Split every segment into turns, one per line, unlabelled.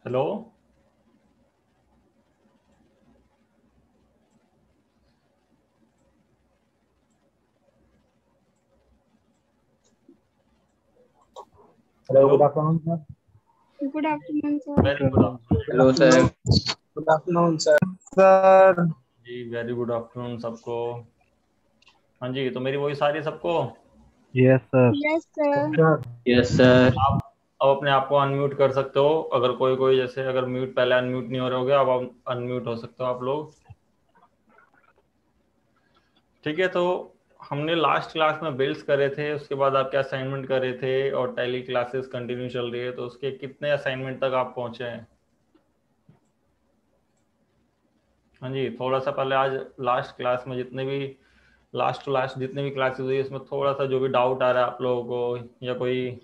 Hello.
Hello,
hello.
Good afternoon sir.
Good afternoon sir.
Very good afternoon.
Hello sir.
Good afternoon sir. Sir
ji very good afternoon सबको। हाँ जी, तो मेरी voice आ रही है सबको?
Yes sir.
Yes sir.
Sir
yes sir.
आप अब अपने आप को अनम्यूट कर सकते हो। अगर कोई कोई जैसे अगर म्यूट पहले अनम्यूट नहीं हो रहे होगे, अब अनम्यूट हो सकते हो आप लोग। ठीक है, तो हमने लास्ट क्लास में बिल्ड्स करे थे, उसके बाद आपके असाइनमेंट करे थे और टैली क्लासेस कंटिन्यू चल रही है, तो उसके कितने असाइनमेंट तक आप पहुंचे हैं? हाँ जी, थोड़ा सा पहले आज लास्ट क्लास में जितने भी लास्ट टू लास्ट जितने भी क्लासेस हुई उसमें थोड़ा सा जो भी डाउट आ रहा है आप लोगों को, या कोई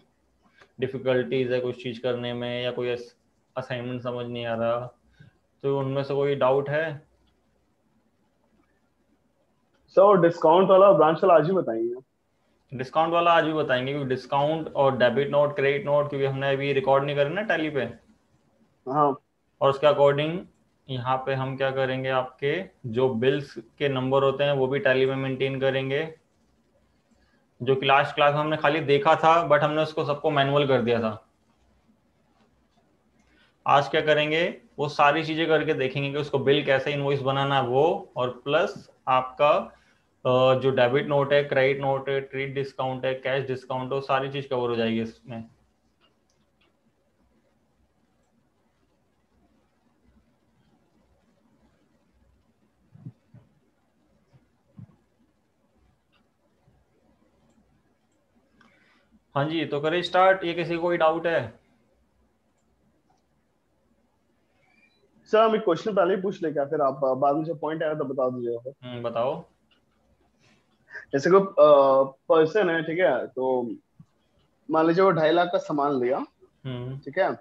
डिफिकल्टीज है कुछ चीज़ करने में, या कोई असाइनमेंट समझ नहीं आ रहा, तो उनमें से कोई डाउट है?
सर डिस्काउंट वाला ब्रांच वाला आज ही बताइए।
डिस्काउंट वाला आज भी बताएंगे, क्योंकि डिस्काउंट और डेबिट नोट क्रेडिट नोट क्योंकि हमने अभी रिकॉर्ड नहीं करे ना टैली पे,
हाँ
और उसके अकॉर्डिंग यहाँ पे हम क्या करेंगे, आपके जो बिल्स के नंबर होते हैं वो भी टैली में मेंटेन करेंगे, जो कि लास्ट क्लास में हमने खाली देखा था बट हमने उसको सबको मैनुअल कर दिया था। आज क्या करेंगे, वो सारी चीजें करके देखेंगे कि उसको बिल कैसे इनवॉइस बनाना है वो, और प्लस आपका जो डेबिट नोट है, क्रेडिट नोट है, ट्रेड डिस्काउंट है, कैश डिस्काउंट है, वो सारी चीज कवर हो जाएगी इसमें। हाँ जी, तो करें स्टार्ट। ये किसी को कोई डाउट है?
सर, हम एक क्वेश्चन पहले ही पूछ ले क्या, फिर आप बाद में जब पॉइंट आया तो बता दीजिएगा।
बताओ।
जैसे कोई पर्सन है, ठीक है, तो मान लीजिए वो 2.5 लाख का सामान लिया।
हम्म।
ठीक है,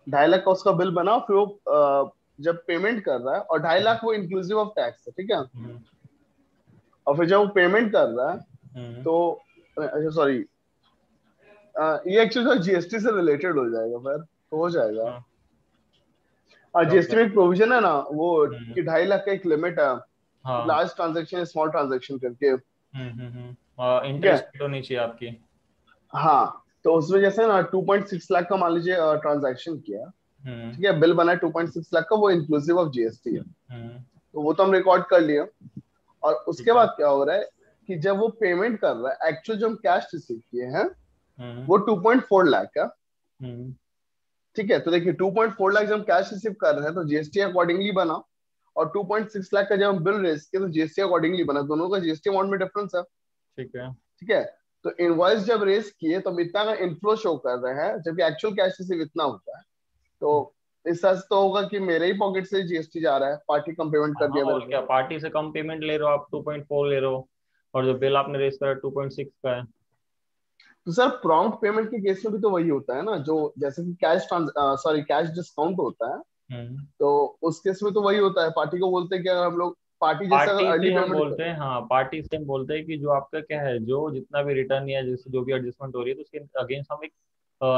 2.5 लाख का उसका बिल बना, फिर वो जब पेमेंट कर रहा है, और 2.5 लाख वो इंक्लूसिव ऑफ टैक्स है, ठीक है।
हम्म।
और फिर जब वो पेमेंट कर रहा है
हम्म।
तो अच्छा सॉरी, ये एक्चुअली जीएसटी से रिलेटेड हो जाएगा, फिर तो हो जाएगा।
हाँ, तो
जीएसटी में एक प्रोविजन है ना वो,
हम्म।
कि 2.5 लाख का एक लिमिट है,
हाँ।
लार्ज ट्रांजेक्शन स्मॉल ट्रांजेक्शन करके। ठीक है,
इंटरेस्ट होनी चाहिए आपकी।
हाँ, तो उसमें जैसे ना 2.6 लाख का मान लीजिए ट्रांजैक्शन किया।
हम्म।
ठीक है, बिल बना है 2.6 लाख का, वो इंक्लूसिव ऑफ जीएसटी है।
हम्म।
तो वो तो हम रिकॉर्ड कर लिए। और
ठीक
उसके
है।
बाद क्या हो रहा है कि जब वो पेमेंट कर रहा है, एक्चुअल जो हम कैश रिसीव किए हैं
हम्म।
वो 2.4 लाख का।
हम्म।
ठीक है, तो देखिए 2.4 लाख जब हम कैश रिसीव कर रहे हैं तो जीएसटी अकॉर्डिंगली बना, और 2.6 लाख का जब हम बिल रेज किए तो जीएसटी अकॉर्डिंगली बना, दोनों का जीएसटी अमाउंट में डिफरेंस है।
ठीक है।
ठीक है, तो इनवॉइस जब रेज किए तो हम इतना का इनफ्लो शो कर रहे हैं, जबकि एक्चुअल कैश रिसीव इतना होता है। तो इस तरह से तो होगा कि मेरे ही पॉकेट से जीएसटी जा रहा है, पार्टी कम पेमेंट कर
हाँ,
दिया मेरे
और
को।
क्या, पार्टी से कम पेमेंट ले रहे हो आप, 2.4 ले रहे हो, और जो बिल आपने रेस करा 2.6 का है।
तो सर प्रॉम्प्ट पेमेंट के केस में भी तो वही होता है ना, जो जैसे कि कैश सॉरी कैश डिस्काउंट होता है,
हम्म।
तो उस केस में तो वही होता है। पार्टी को बोलते हैं कि अगर हम लोग पार्टी जैसे अगर
पार्टी
अर्ली
से हम
पेमेंट
बोलते हैं, हाँ पार्टी से हम बोलते हैं कि जो आपका क्या है, जो जितना भी रिटर्न या जैसे जो भी एडजस्टमेंट हो रही है तो उसके अगेंस्ट हम एक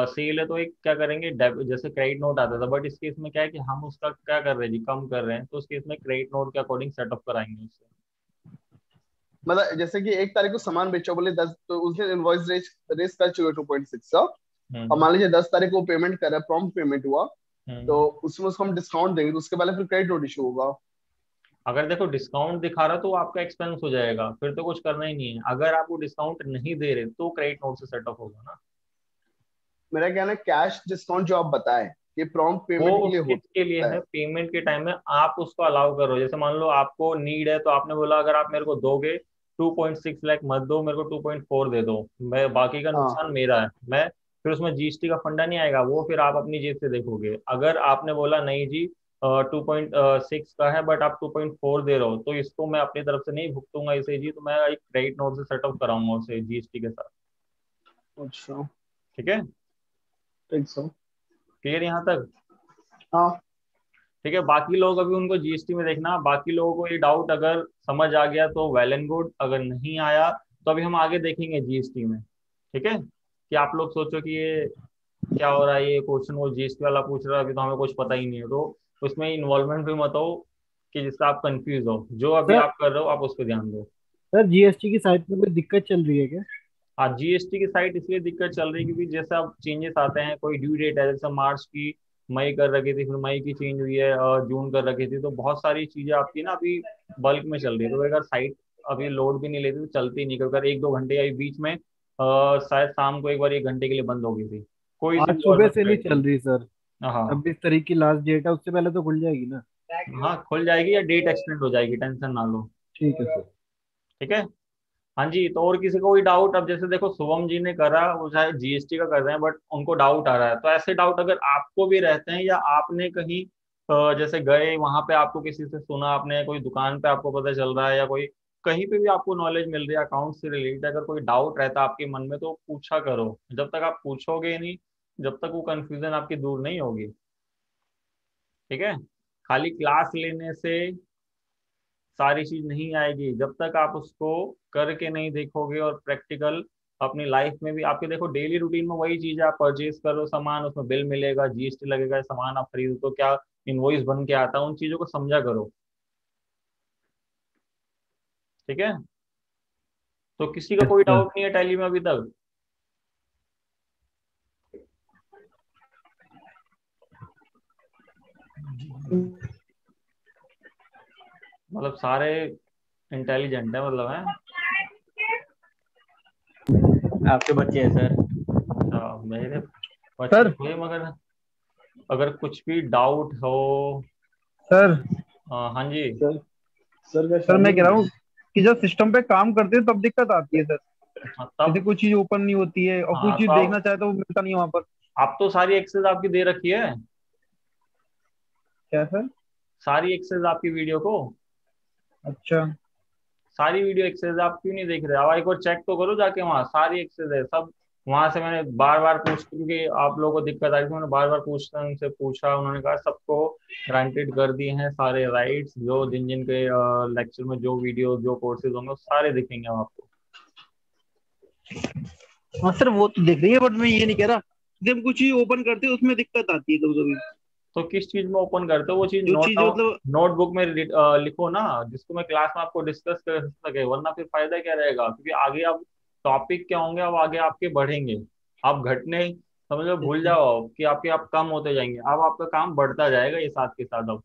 सेल है तो एक क्या करेंगे, जैसे क्रेडिट नोट आता था, बट इस केस में क्या है कि हम उसका क्या कर रहे हैं जी, कम कर रहे हैं, तो उस केस में क्रेडिट नोट के अकॉर्डिंग सेटअप कराएंगे उससे।
मतलब जैसे कि 1 तारीख को सामान बेचो बोले 10, तो उस दिन इनवॉइस रेस रेस कर चुके 2.6 का। और
हम्म।
मान लीजिए 10 तारीख को पेमेंट करा, प्रॉम्प्ट पेमेंट हुआ, तो
हम्म।
उसमें उसको हम डिस्काउंट देंगे, तो उसके पहले फिर क्रेडिट नोट इशू होगा।
अगर देखो डिस्काउंट दिखा रहा तो वो आपका एक्सपेंस हो जाएगा, फिर तो कुछ करना ही नहीं है। अगर आप वो डिस्काउंट नहीं दे रहे तो क्रेडिट नोट से सेटअप होगा ना।
मेरा कहना है कैश डिस्काउंट जो आप बताए, ये प्रॉम्प्ट
वो
पेमेंट के लिए
उस किसके लिए
होता
है,
है।
पेमेंट के टाइम में आप उसको अलाउ करो। जैसे मान लो आपको नीड है तो आपने बोला अगर आप मेरे को दोगे 2.6 लाख मत दो, मेरे को 2.4 दे दो, मैं बाकी का नुकसान
हाँ
मेरा है, मैं फिर उसमें जीएसटी का फंडा नहीं आएगा, वो फिर आप अपनी जेब से देखोगे। अगर आपने बोला नहीं जी 2.6 का है बट आप 2.4 दे रहे हो, तो इसको मैं अपनी तरफ से नहीं भुगतूंगा इसे जी, तो मैं एक क्रेडिट नोट से सेटअप कराऊंगा उसे जीएसटी के साथ।
अच्छा,
ठीक है,
ठीक सर।
क्लियर यहाँ तक?
हाँ
ठीक है, बाकी लोग अभी उनको जीएसटी में देखना, बाकी लोगों को ये डाउट अगर समझ आ गया तो वेल एंड गुड, अगर नहीं आया तो अभी हम आगे देखेंगे जीएसटी में। ठीक है, कि आप लोग सोचो कि ये क्या हो रहा है, ये क्वेश्चन वो जीएसटी वाला पूछ रहा है, अभी तो हमें कुछ पता ही नहीं है, तो उसमें इन्वॉल्वमेंट भी मत हो कि जिससे आप कंफ्यूज हो। जो अभी
सर
आप कर रहे हो आप उस पर ध्यान दो।
सर जीएसटी की साइट में कोई दिक्कत चल रही है क्या?
हाँ, जीएसटी की साइट इसलिए दिक्कत चल रही है क्योंकि जैसे अब चेंजेस आते हैं, कोई ड्यू डेट है, जैसे मार्च की मई कर रखी थी, फिर मई की चेंज हुई है और जून कर रखी थी, तो बहुत सारी चीजें आपकी ना अभी बल्क में चल रही है। तो अगर साइट अभी लोड भी नहीं लेती तो चलती नहीं, क्योंकि अगर एक दो घंटे या बीच में शायद शाम को एक बार 1 घंटे के लिए बंद हो गई थी, कोई सी
आज
भी
सुबह
अर्जेंट
से नहीं
साइट
चल
थी।
रही सर।
हाँ।
26 तारीख की लास्ट डेट है, उससे पहले तो खुल जाएगी ना?
हाँ, खुल जाएगी या डेट एक्सटेंड हो जाएगी, टेंशन ना लो।
ठीक है सर।
ठीक है। हाँ जी, तो और किसी को कोई डाउट? अब जैसे देखो शुभम जी ने करा, वो शायद जीएसटी का कर रहे हैं बट उनको डाउट आ रहा है, तो ऐसे डाउट अगर आपको भी रहते हैं या आपने कहीं जैसे गए वहां पे आपको किसी से सुना, आपने कोई दुकान पे आपको पता चल रहा है, या कोई कहीं पे भी आपको नॉलेज मिल रही है अकाउंट से रिलेटेड, अगर कोई डाउट रहता है आपके मन में तो पूछा करो। जब तक आप पूछोगे नहीं, जब तक वो कंफ्यूजन आपकी दूर नहीं होगी। ठीक है। खाली क्लास लेने से सारी चीज नहीं आएगी, जब तक आप उसको करके नहीं देखोगे और प्रैक्टिकल अपनी लाइफ में भी। आपके देखो डेली रूटीन में वही चीज है, आप परचेज करो सामान, उसमें बिल मिलेगा, जीएसटी लगेगा, सामान आप खरीदो तो क्या इनवॉइस बन के आता है, उन चीजों को समझा करो। ठीक है। तो किसी का
यस
कोई
सर।
डाउट नहीं है टैली में अभी तक? मतलब सारे इंटेलिजेंट है मतलब है?
आपके बच्चे हैं सर।
अच्छा, मेरे बच्चे
सर
थे, मगर अगर कुछ भी डाउट हो।
सर
हाँ जी।
सर सर का
सर मैं
शादी
कह
में
रहा हूँ कि जब सिस्टम पे काम करते हैं तब दिक्कत आती है सर।
हाँ,
जैसे
तब।
कोई चीज ओपन नहीं होती है और कोई
हाँ, तो
चीज
आप
देखना चाहे तो वो मिलता नहीं है वहां पर।
आप तो सारी एक्सेस आपकी दे रखी है,
क्या सर?
सारी एक्सेस आपकी वीडियो को,
अच्छा।
सारी वीडियो एक्सेस आप क्यों नहीं देख रहे? आप एक बार चेक तो करो जाके, वहाँ सारी एक्सेस है सब। वहां से मैंने बार बार पूछ, क्योंकि आप लोगों को दिक्कत आई थी, मैंने बार बार पूछता उनसे पूछा, उन्होंने कहा सबको ग्रांटेड कर दिए हैं सारे राइट्स, जो जिन जिन के लेक्चर में जो वीडियो जो कोर्सेज होंगे वो सारे दिखेंगे आपको।
हाँ सर वो तो दिख रही है, बट मैं ये नहीं कह रहा, जब कुछ चीज ओपन करते हैं उसमें दिक्कत आती है कभी कभी।
तो किस चीज में ओपन करते हो वो चीज
जो चीज मतलब
नोटबुक में लिखो ना, जिसको मैं क्लास में आपको डिस्कस कर सके, वरना फिर फायदा क्या रहेगा? क्योंकि आगे आप टॉपिक क्या होंगे, अब आगे आपके बढ़ेंगे, आप घटने समझो भूल जाओ कि आपके आप कम होते जाएंगे, अब आपका काम बढ़ता जाएगा ये साथ के साथ। अब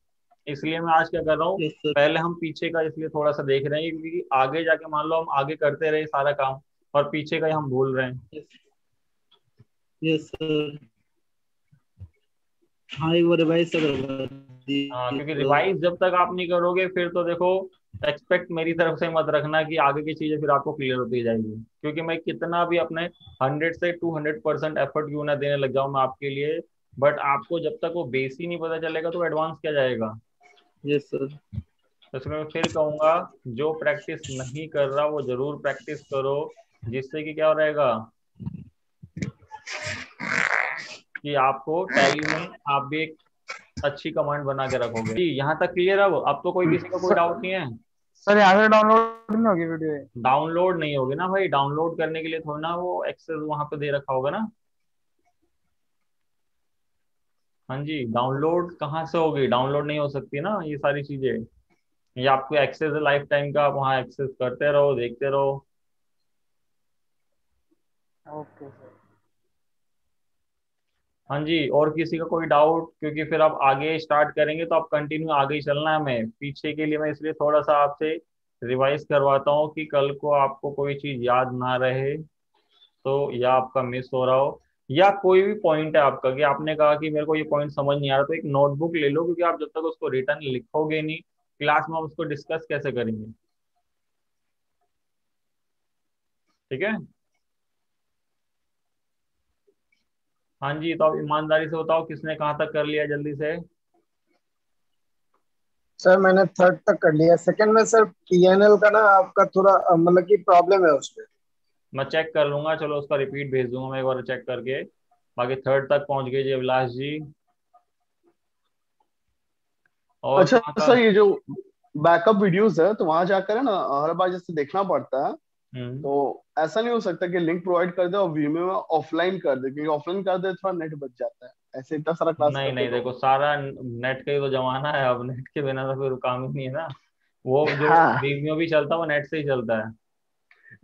इसलिए मैं आज क्या कर रहा हूँ,
यस सर।
पहले हम पीछे का इसलिए थोड़ा सा देख रहे हैं क्योंकि आगे जाके मान लो हम आगे करते रहे सारा काम और पीछे का ही हम भूल रहे हैं।
Yes sir. हाँ एक बार रिवाइज करवा
हाँ, क्योंकि
दीजिएगा।
रिवाइज जब तक आप नहीं करोगे फिर तो देखो, एक्सपेक्ट मेरी तरफ से मत रखना कि आगे की चीजें फिर आपको क्लियर होती जाएगी, क्योंकि मैं कितना भी अपने 100 से 200% एफर्ट क्यों ना देने लग जाऊं मैं आपके लिए, बट आपको जब तक वो बेस ही नहीं पता चलेगा तो एडवांस क्या जाएगा।
Yes sir.
तो इसमें मैं फिर कहूंगा, जो प्रैक्टिस नहीं कर रहा वो जरूर प्रैक्टिस करो, जिससे कि क्या रहेगा कि आपको टैली में आप भी एक अच्छी कमांड बना के रखोगे जी। यहाँ तक क्लियर है? अब तो कोई किसी का कोई डाउट नहीं है?
सर यहाँ से डाउनलोड नहीं होगी वीडियो?
डाउनलोड नहीं होगी ना भाई, डाउनलोड करने के लिए थोड़ी ना वो एक्सेस वहां पे दे रखा होगा ना। हाँ जी, डाउनलोड कहाँ से होगी? डाउनलोड नहीं हो सकती ना ये सारी चीजें, ये आपको एक्सेस है लाइफ टाइम का, आप वहाँ एक्सेस करते रहो देखते रहो।
Okay sir.
हाँ जी, और किसी का कोई डाउट? क्योंकि फिर आप आगे स्टार्ट करेंगे तो आप कंटिन्यू आगे ही चलना है हमें, पीछे के लिए मैं इसलिए थोड़ा सा आपसे रिवाइज करवाता हूँ कि कल को आपको कोई चीज याद ना रहे, तो या आपका मिस हो रहा हो, या कोई भी पॉइंट है आपका कि आपने कहा कि मेरे को ये पॉइंट समझ नहीं आ रहा, तो एक नोटबुक ले लो, क्योंकि आप जब तक उसको रिटर्न लिखोगे नहीं, क्लास में हम उसको डिस्कस कैसे करेंगे? ठीक है। हाँ जी, तो आप ईमानदारी से बताओ किसने कहाँ तक कर लिया जल्दी से।
सर मैंने थर्ड तक कर लिया, सेकंड में सर पीएनएल का ना आपका थोड़ा मतलब कि प्रॉब्लम है उसमें।
मैं चेक कर लूंगा, चलो उसका रिपीट भेज दूंगा मैं एक बार चेक करके। बाकी थर्ड तक पहुंच गए जी अभिलाष जी। और
अच्छा
कहाँ का?
सर, ये जो बैकअप वीडियोस है तो वहां जाकर है ना हर बार जैसे देखना पड़ता है, तो ऐसा नहीं हो सकता कि लिंक प्रोवाइड कर दे और वीमियो में ऑफलाइन कर दे, क्योंकि ऑफलाइन कर दे थोड़ा नेट बच जाता है, ऐसे इतना सारा क्लास
नहीं
करते
नहीं,
तो।
देखो सारा नेट का ही तो जमाना है, अब नेट के बिना तो फिर काम ही नहीं है ना। वो जो
हाँ
वीमियो भी चलता है वो नेट से ही चलता है।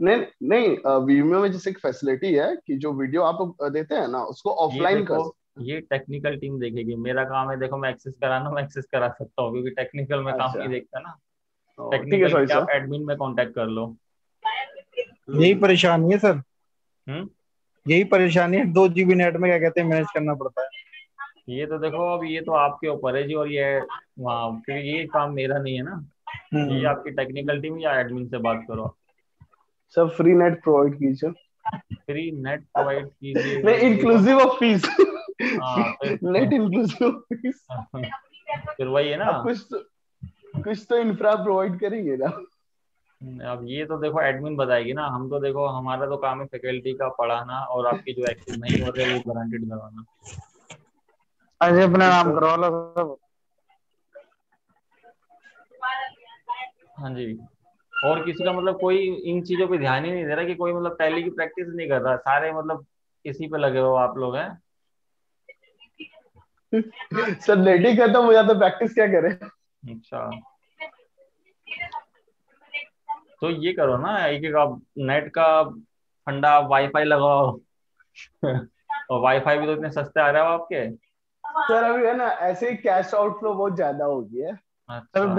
नहीं नहीं, वीमियो में जैसे एक फैसिलिटी है कि जो वीडियो आप लोग देते हैं ना उसको
ये
ऑफलाइन
देखो,
कर सकते
ये टेक्निकल टीम देखेगी, मेरा काम है देखो मैं एक्सेस कराना, मैं एक्सेस करा सकता हूँ क्योंकि टेक्निकल में
हैं।
काम
अच्छा
नहीं देखता ना।
ठीक है,
टेक्निकल के
सॉरी
लिए आप
सर।
एडमिन में कांटेक्ट कर लो।
यही परेशानी है सर,
हम्म।
यही परेशानी है, 2 GB नेट में क्या कहते हैं मैनेज करना पड़ता है।
ये तो देखो अब ये तो आपके ऊपर है जी, और ये वहाँ क्योंकि ये काम मेरा नहीं है ना, ये
हम्म।
आपकी टेक्निकल टीम या एडमिन से बात करो।
सर फ्री नेट प्रोवाइड कीजिए।
फ्री नेट प्रोवाइड कीजिए
नहीं,
ये देखो।
Inclusive of fees.
हाँ फिर
नेट इंक्लूसिव ऑफ फीस।
फिर वही है ना।
आप कुछ तो इंफ्रा प्रोवाइड करेंगे ना।
अब ये तो देखो एडमिन बताएगी ना, हम तो देखो हमारा तो काम है फैकल्टी का पढ़ाना और आपकी जो एक्सेस नहीं हो रहे वो गारंटेड करवाना।
अजय अपना नाम करवा लो सब।
हाँ जी। और किसी का मतलब कोई इन चीजों पे ध्यान ही नहीं दे रहा कि कोई मतलब टैली की प्रैक्टिस नहीं कर रहा, सारे मतलब इसी पे लगे हो आप लोग हैं।
सर नेट ही खत्म हो जाता तो प्रैक्टिस क्या करें।
अच्छा, तो ये करो ना, एक एक आप नेट का फंडा वाईफाई लगाओ। और वाईफाई भी तो इतने सस्ते आ रहे हो आपके।
सर अभी है ना ऐसे ही कैश आउटफ्लो बहुत ज्यादा हो गया है।
सर
अच्छा,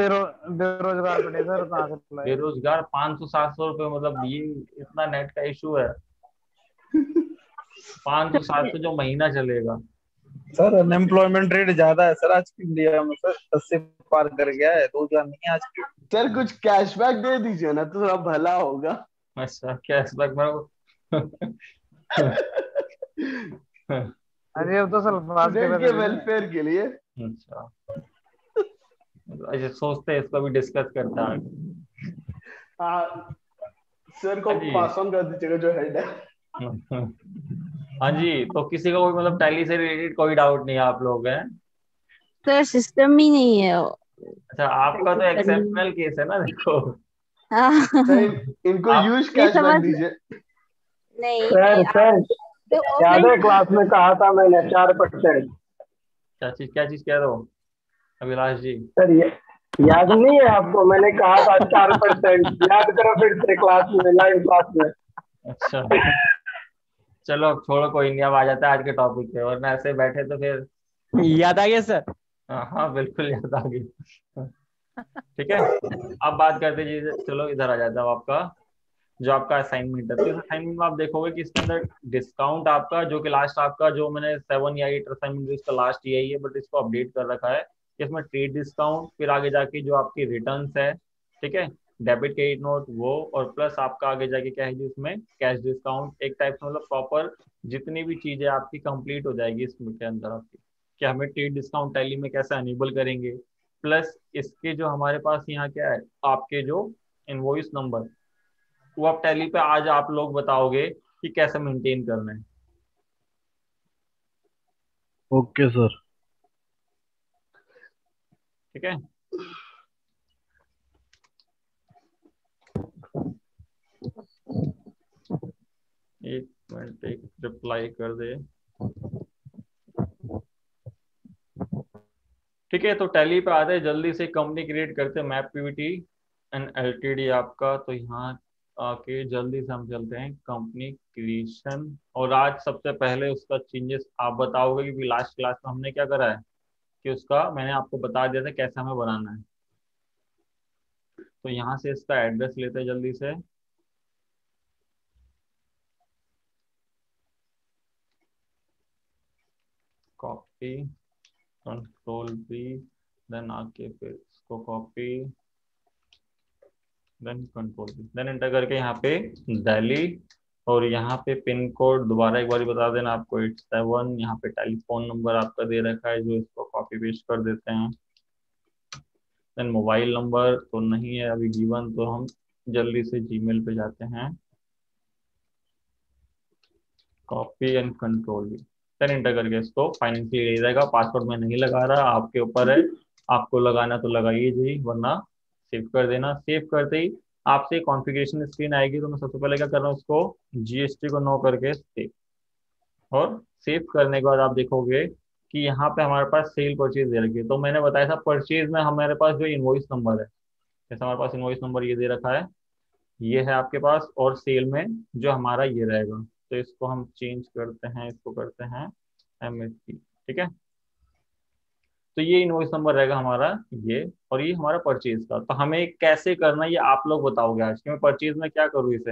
बेरोजगार पड़े सर, कहाँ से लाए?
बेरोजगार 500-700 रुपये, मतलब ये इतना नेट का इशू है। 500-700 जो महीना चलेगा।
सर अनएम्प्लॉयमेंट रेट ज्यादा है सर आज की इंडिया में, सर 10 से पार कर गया है, 2 हजार नहीं है आज की।
सर कुछ कैशबैक दे दीजिए ना तो थोड़ा भला होगा।
अच्छा, कैशबैक में
अरे अब तो सर बात कर
स्टूडेंट
रहे
के
थे।
वेलफेयर के लिए।
अच्छा, अच्छा सोचते हैं इसको भी डिस्कस करते हैं आगे।
हाँ सर को
हाँ जी।
पास ऑन कर दीजिएगा जो हेड है।
हाँ जी, तो किसी का कोई मतलब टैली से रिलेटेड कोई डाउट नहीं है आप लोग हैं।
सर सिस्टम ही नहीं है
अच्छा, आपका तो एक्सेप्शनल केस है ना, देखो।
हाँ।
सर इनको
आप
ह्यूज
नहीं
कैशबैक
समझ,
दीजिए।
नहीं
सर
नहीं आप
सर
तो
याद है
ऑफलाइन।
क्लास में कहा था मैंने 4%?
क्या चीज कह रहे हो अभिलाष जी?
सर ये याद नहीं है आपको, मैंने कहा था 4%? याद करो फिर से क्लास में, लाइव क्लास में।
अच्छा चलो अब छोड़ो, कोई नहीं, अब आ जाता है आज के टॉपिक पे, वरना ऐसे बैठे तो फिर।
याद आ गया सर।
हाँ बिल्कुल याद आ गई। ठीक है, अब बात करते जी, चलो इधर आ जाता हूँ। आपका जो आपका असाइनमेंट है, तो इस असाइनमेंट में आप देखोगे कि इसके अंदर डिस्काउंट आपका जो कि लास्ट आपका जो मैंने 7 या 8 असाइनमेंट, इसका लास्ट यही है, बट इसको अपडेट कर रखा है। इसमें ट्रेड डिस्काउंट, फिर आगे जाके जो आपकी रिटर्न्स है, ठीक है, डेबिट क्रेडिट नोट वो, और प्लस आपका आगे जाके क्या है जी इसमें कैश डिस्काउंट, एक टाइप से मतलब प्रॉपर जितनी भी चीजें आपकी कंप्लीट हो जाएगी इसमें के अंदर आपकी, कि हमें ट्रेड डिस्काउंट टैली में कैसे अनेबल करेंगे। प्लस इसके जो हमारे पास यहाँ क्या है, आपके जो इनवॉइस नंबर, वो आप टैली पे आज आप लोग बताओगे कि कैसे मेंटेन करना है।
Okay sir.
ठीक है, एक मिनट, एक रिप्लाई कर दे। ठीक है, तो टैली पे आते हैं, जल्दी से कंपनी क्रिएट करते हैं, मैप पीवीटी एंड एलटीडी आपका। तो यहाँ आके जल्दी से हम चलते हैं कंपनी क्रिएशन, और आज सबसे पहले उसका चेंजेस आप बताओगे, क्योंकि लास्ट क्लास में हमने क्या करा है कि उसका मैंने आपको बता दिया था कैसे हमें बनाना है। तो यहाँ से इसका एड्रेस लेते हैं जल्दी से। कॉपी, कंट्रोल V, देन आके फिर इसको copy, then control V, then enter करके यहाँ पे दिल्ली, और यहाँ पे पिन कोड दोबारा एक बार बता देना आपको 87, यहाँ पे टेलीफोन नंबर आपका दे रखा है जो इसको कॉपी पेस्ट कर देते हैं। देन मोबाइल नंबर तो नहीं है अभी गिवन, तो हम जल्दी से जीमेल पे जाते हैं, copy and control V, then enter करके इसको फाइनेंशियल ले जाएगा। पासवर्ड मैं नहीं लगा रहा, आपके ऊपर है, आपको लगाना तो लगाइए जी, वरना सेव कर देना। सेव करते ही आपसे कॉन्फ़िगरेशन स्क्रीन आएगी, तो मैं सबसे पहले क्या कर रहा हूँ, इसको जीएसटी को नो करके सेव, और सेव करने के बाद आप देखोगे कि यहाँ पे हमारे पास सेल परचेज दे रखी है। तो मैंने बताया था परचेज में हमारे पास जो इनवॉइस नंबर है, जैसे हमारे पास इनवॉइस नंबर ये दे रखा है, ये है आपके पास, और सेल में जो हमारा ये रहेगा, तो इसको हम चेंज करते हैं, इसको करते हैं MSP, ठीक है। तो ये इनवॉइस नंबर रहेगा हमारा ये, और ये हमारा परचेज का। तो हमें कैसे करना है ये आप लोग बताओगे आज कि मैं परचेज में क्या करूँ इसे।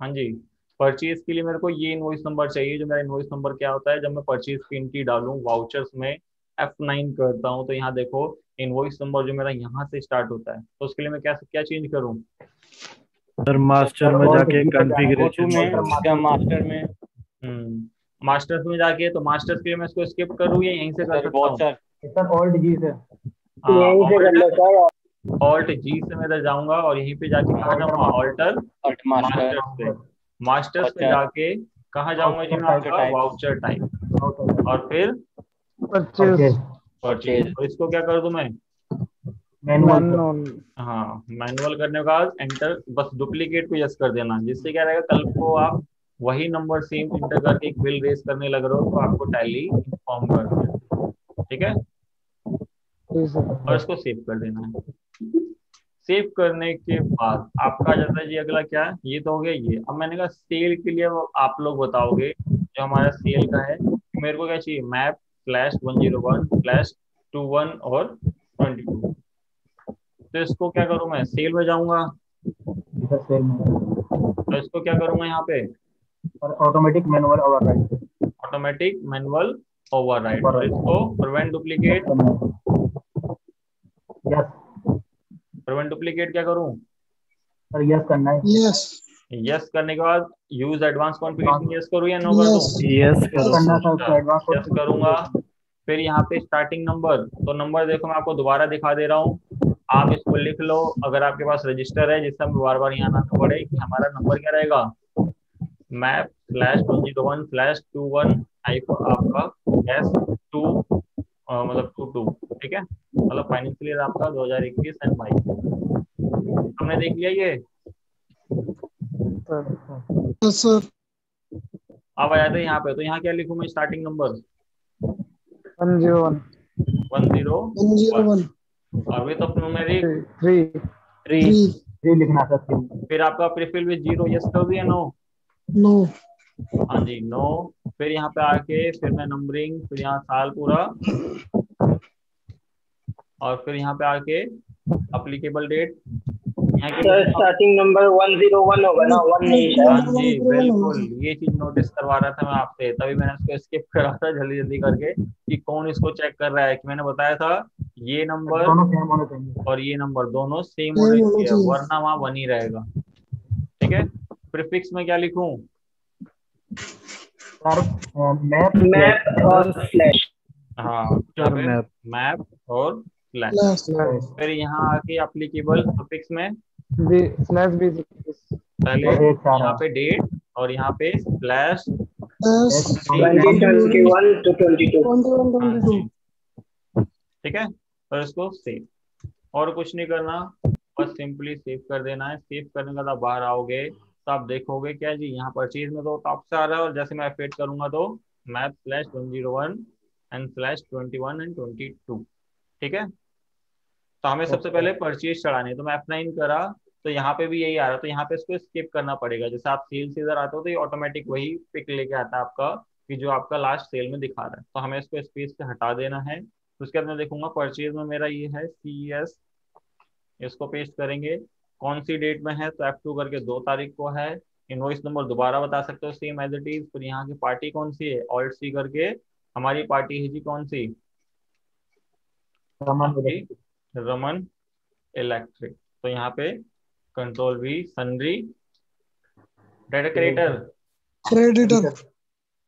हाँ जी, परचेज के लिए मेरे को ये इनवॉइस नंबर चाहिए। जो मेरा इनवॉइस नंबर क्या होता है, जब मैं परचेज की एंट्री डालूं वाउचर्स में F9 करता हूँ, तो यहाँ देखो इनवॉइस नंबर जो मेरा यहाँ से स्टार्ट होता है, तो उसके लिए मैं क्या क्या चेंज करूँ।
सर मास्टर में जाके कॉन्फ़िगरेशन
क्या मास्टर में
मास्टर्स में जाके, तो मास्टर्स के लिए मैं इसको स्किप करूँ या यहीं से कर
सर
सकता
बहुत
हूँ।
सर ऑल्ट जी से
यहीं से कर लो सर।
ऑल्ट जी से मैं इधर जाऊंगा और यहीं पे जाके कहाँ जाऊंगा, ऑल्टर
ऑल्ट मास्टर
मास्टर्स पे, मास्टर्स पे जाके कहाँ जाऊंगा जी मैं, आपका वाउचर टाइप, और फिर
परचेज
परचेज, और इसको क्या कर दूं मैं,
मैनुअल।
हाँ मैनुअल करने के बाद एंटर, बस डुप्लीकेट को यस कर देना, जिससे क्या रहेगा, कल को आप वही नंबर सेम इंटर करके एक बिल रेस करने लग रहे हो तो आपको टैली इन्फॉर्म कर देगा, ठीक है। और इसको सेव कर देना है। सेव करने के बाद आपका आ जाता है जी अगला क्या है, ये तो हो गया ये। अब मैंने कहा सेल के लिए आप लोग बताओगे, जो हमारा सेल का है, मेरे को क्या चाहिए, मैप /101/21 और 22। तो इसको क्या करूँ मैं, सेल में जाऊंगा, तो इसको क्या करूंगा यहाँ पे,
automatic manual override.
Automatic manual override, और इसको prevent duplicate,
yes
prevent duplicate क्या करूँ,
सर, यस करना है।
यस करने के बाद यूज एडवांस कॉन्फ़िगरेशन यस करूँ या नो कर दूँ,
यस करो सर।
यस करूंगा। फिर यहाँ पे स्टार्टिंग नंबर, तो नंबर देखो मैं आपको दोबारा दिखा दे रहा हूँ, आप इसको लिख लो अगर आपके पास रजिस्टर है, जिससे हमें बार बार यहाँ आना पड़े कि हमारा नंबर क्या रहेगा, मैप/101/21 आपका S2 मतलब 22, ठीक है, मतलब फाइनेंशियल ईयर आपका 2021 एंड 22 हमने देख लिया ये। अब आ जाते हैं यहाँ पे, तो यहाँ क्या लिखूँ मैं, स्टार्टिंग नंबर 101 और विथ ऑफ न्यूमेरिक
3 लिखना सर।
फिर आपका प्रीफिल विद 0 यस कर दिया, नो, हाँ जी नो। फिर यहाँ पे आके फिर मैं नंबरिंग, फिर यहाँ साल पूरा, और फिर यहाँ पे आके अप्लीकेबल डेट, यहाँ
सर स्टार्टिंग नंबर 101 होगा ना, 1 नहीं है।
हाँ जी बिल्कुल, ये चीज नोटिस करवा रहा था मैं आपसे, तभी मैंने उसको स्किप करा था जल्दी जल्दी करके कि कौन इसको चेक कर रहा है, कि मैंने बताया था ये नंबर और ये नंबर दोनों सेम होने चाहिए, वरना वहाँ 1 ही रहेगा, ठीक है। प्रीफिक्स में क्या लिखूं,
मैप और स्लैश।
हाँ मैप और स्लैश। फिर यहाँ आके एप्लीकेबल सफिक्स में पहले यहाँ पे डेट और यहाँ पे स्लैश
2021 to 22।
ठीक है, और इसको सेव, और कुछ नहीं करना, बस सिंपली सेव कर देना है। सेव करने के बाद आप बाहर आओगे तो आप देखोगे क्या जी, यहाँ परचेज में तो टॉप से आ रहा है, और जैसे मैं एफेट करूंगा तो मैप/101 एंड /21 एंड 22, ठीक है। तो हमें सबसे पहले परचेज चढ़ानी है, तो मैं F9 करा तो यहाँ पे भी यही आ रहा है, तो यहाँ पे इसको स्किप करना पड़ेगा। जैसे आप सेल से इधर आते हो तो ये ऑटोमेटिक वही पिक लेके आता है आपका, कि जो आपका लास्ट सेल में दिखा रहा है, तो हमें इसको स्पेस पे हटा देना है। तो उसके बाद मैं देखूंगा परचेज में मेरा ये है CES, इसको पेस्ट करेंगे, कौन सी डेट में है, तो F2 करके 2 तारीख को है। इनवॉइस नंबर दोबारा बता सकते हो सेम एज इट इज। फिर यहाँ की पार्टी कौन सी है, ऑल्ट C करके हमारी पार्टी है जी कौन सी, रमन इलेक्ट्रिक। तो यहाँ पे कंट्रोल V सन्ड्री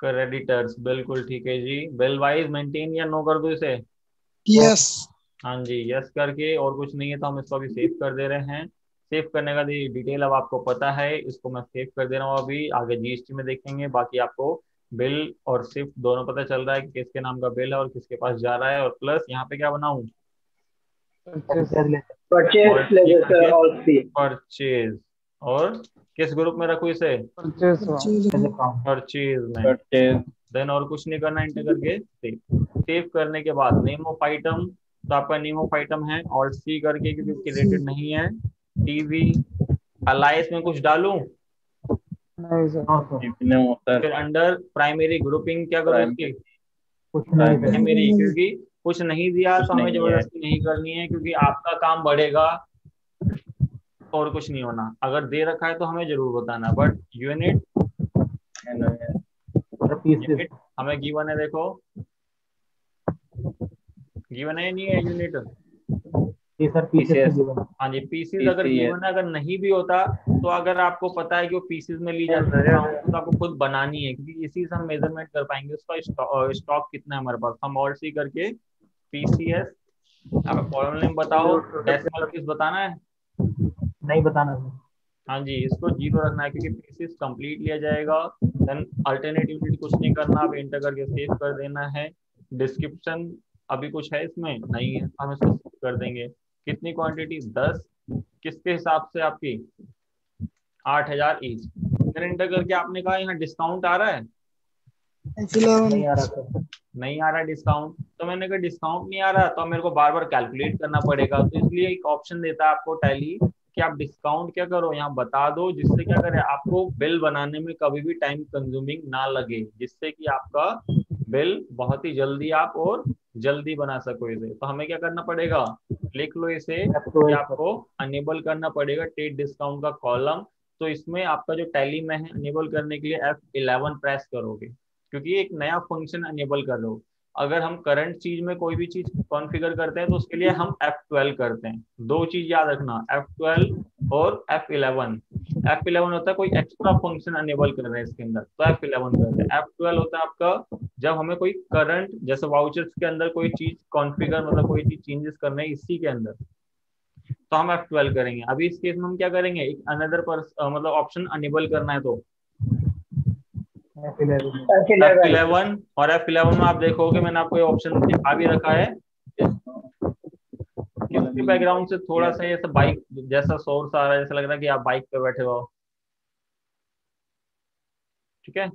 क्रेडिटर्स, बिल्कुल ठीक है जी। बिल वाइज मेंटेन या नो कर दो इसे,
यस।
हाँ जी यस करके, और कुछ नहीं है तो हम इसको अभी सेव कर दे रहे हैं। सेव करने का डिटेल अब आपको पता है, इसको मैं सेव कर दे रहा हूँ। अभी आगे GST में देखेंगे, बाकी आपको बिल और शिफ्ट दोनों पता चल रहा है कि किसके नाम का बिल है और किसके पास जा रहा है। और प्लस यहाँ पे क्या बनाऊं,
परचेज लेजर सर, ऑल सी।
परचेज, और किस ग्रुप में रखू इसे? परचेज में। देन और कुछ नहीं करना, एंटर करके सेव करने के बाद नेम ऑफ आइटम, तो आपका नेम ऑफ आइटम है ऑल्ट सी करके, क्योंकि रिलेटेड नहीं है। टीवी अलाइस में कुछ डालूं? फिर अंडर प्राइमरी ग्रुपिंग क्या करूँ उसकी? प्राइमरी, क्योंकि कुछ नहीं दिया तो हमें जबरदस्ती नहीं करनी है, क्योंकि आपका काम बढ़ेगा और कुछ नहीं होना। अगर दे रखा है तो हमें जरूर बताना। बट यूनिट हमें गिवन है, देखो गिवन है नहीं है यूनिट? हाँ जी, पीसीज अगर गिवन है, अगर नहीं भी होता तो अगर आपको पता है कि वो पीसीज में ली जाती है तो आपको खुद बनानी है, क्योंकि इसी से हम मेजरमेंट कर पाएंगे उसका स्टॉक कितना है हमारे पास। हम ऑल्ट सी करके पीसीएस, आप कॉलम नेम बताओ, डेसिमल पीस बताना है?
नहीं बताना।
हाँ जी, इसको 0 रखना है, क्योंकि पीसीस कंप्लीट लिया जाएगा। देन अल्टरनेट यूनिट कुछ नहीं करना, आप एंटर करके सेव कर देना है। डिस्क्रिप्शन अभी कुछ है इसमें नहीं है, हम इसको कर देंगे। कितनी क्वांटिटी? 10। किसके हिसाब से? आपकी 8000 ईच। फिर एंटर करके आपने कहा यहाँ डिस्काउंट आ रहा है?
नहीं आ रहा सर।
नहीं आ रहा है डिस्काउंट, तो मैंने कहा डिस्काउंट नहीं आ रहा तो मेरे को बार बार कैलकुलेट करना पड़ेगा। तो इसलिए एक ऑप्शन देता है आपको टैली कि आप डिस्काउंट क्या करो, यहाँ बता दो, जिससे क्या करे आपको बिल बनाने में कभी भी टाइम कंज्यूमिंग ना लगे, जिससे कि आपका बिल बहुत ही जल्दी आप और जल्दी बना सको इसे। तो हमें क्या करना पड़ेगा? लिख लो इसे कि आपको अनेबल करना पड़ेगा टेट डिस्काउंट का कॉलम। तो इसमें आपका जो टैली में है, अनेबल करने के लिए F11 प्रेस करोगे, क्योंकि एक नया फंक्शन अनेबल कर रहे हो। अगर हम करंट चीज में कोई भी चीज कॉन्फ़िगर करते हैं तो उसके लिए हम F12 करते हैं। दो चीज याद रखना, F12 और F11। F11 होता है कोई एक्स्ट्रा फंक्शन अनेबल कर रहे हैं इसके अंदर, तो F11 करते हैं। F12 होता है आपका जब हमें कोई करंट, जैसे वाउचर्स के अंदर कोई चीज कॉन्फ़िगर, मतलब कोई चीज चेंजेस करने हैं इसी के अंदर, तो हम F12 करेंगे। अभी इस केस में हम क्या करेंगे? एक अनदर मतलब ऑप्शन अनेबल करना है, तो F11। और F11 में आप देखोगे मैंने आपको ये ऑप्शन दिखा भी रखा है। इसके बैकग्राउंड से थोड़ा सा ऐसा बाइक जैसा सोर्स आ रहा है, जैसा लग रहा है कि आप बाइक पे बैठे हो। ठीक है,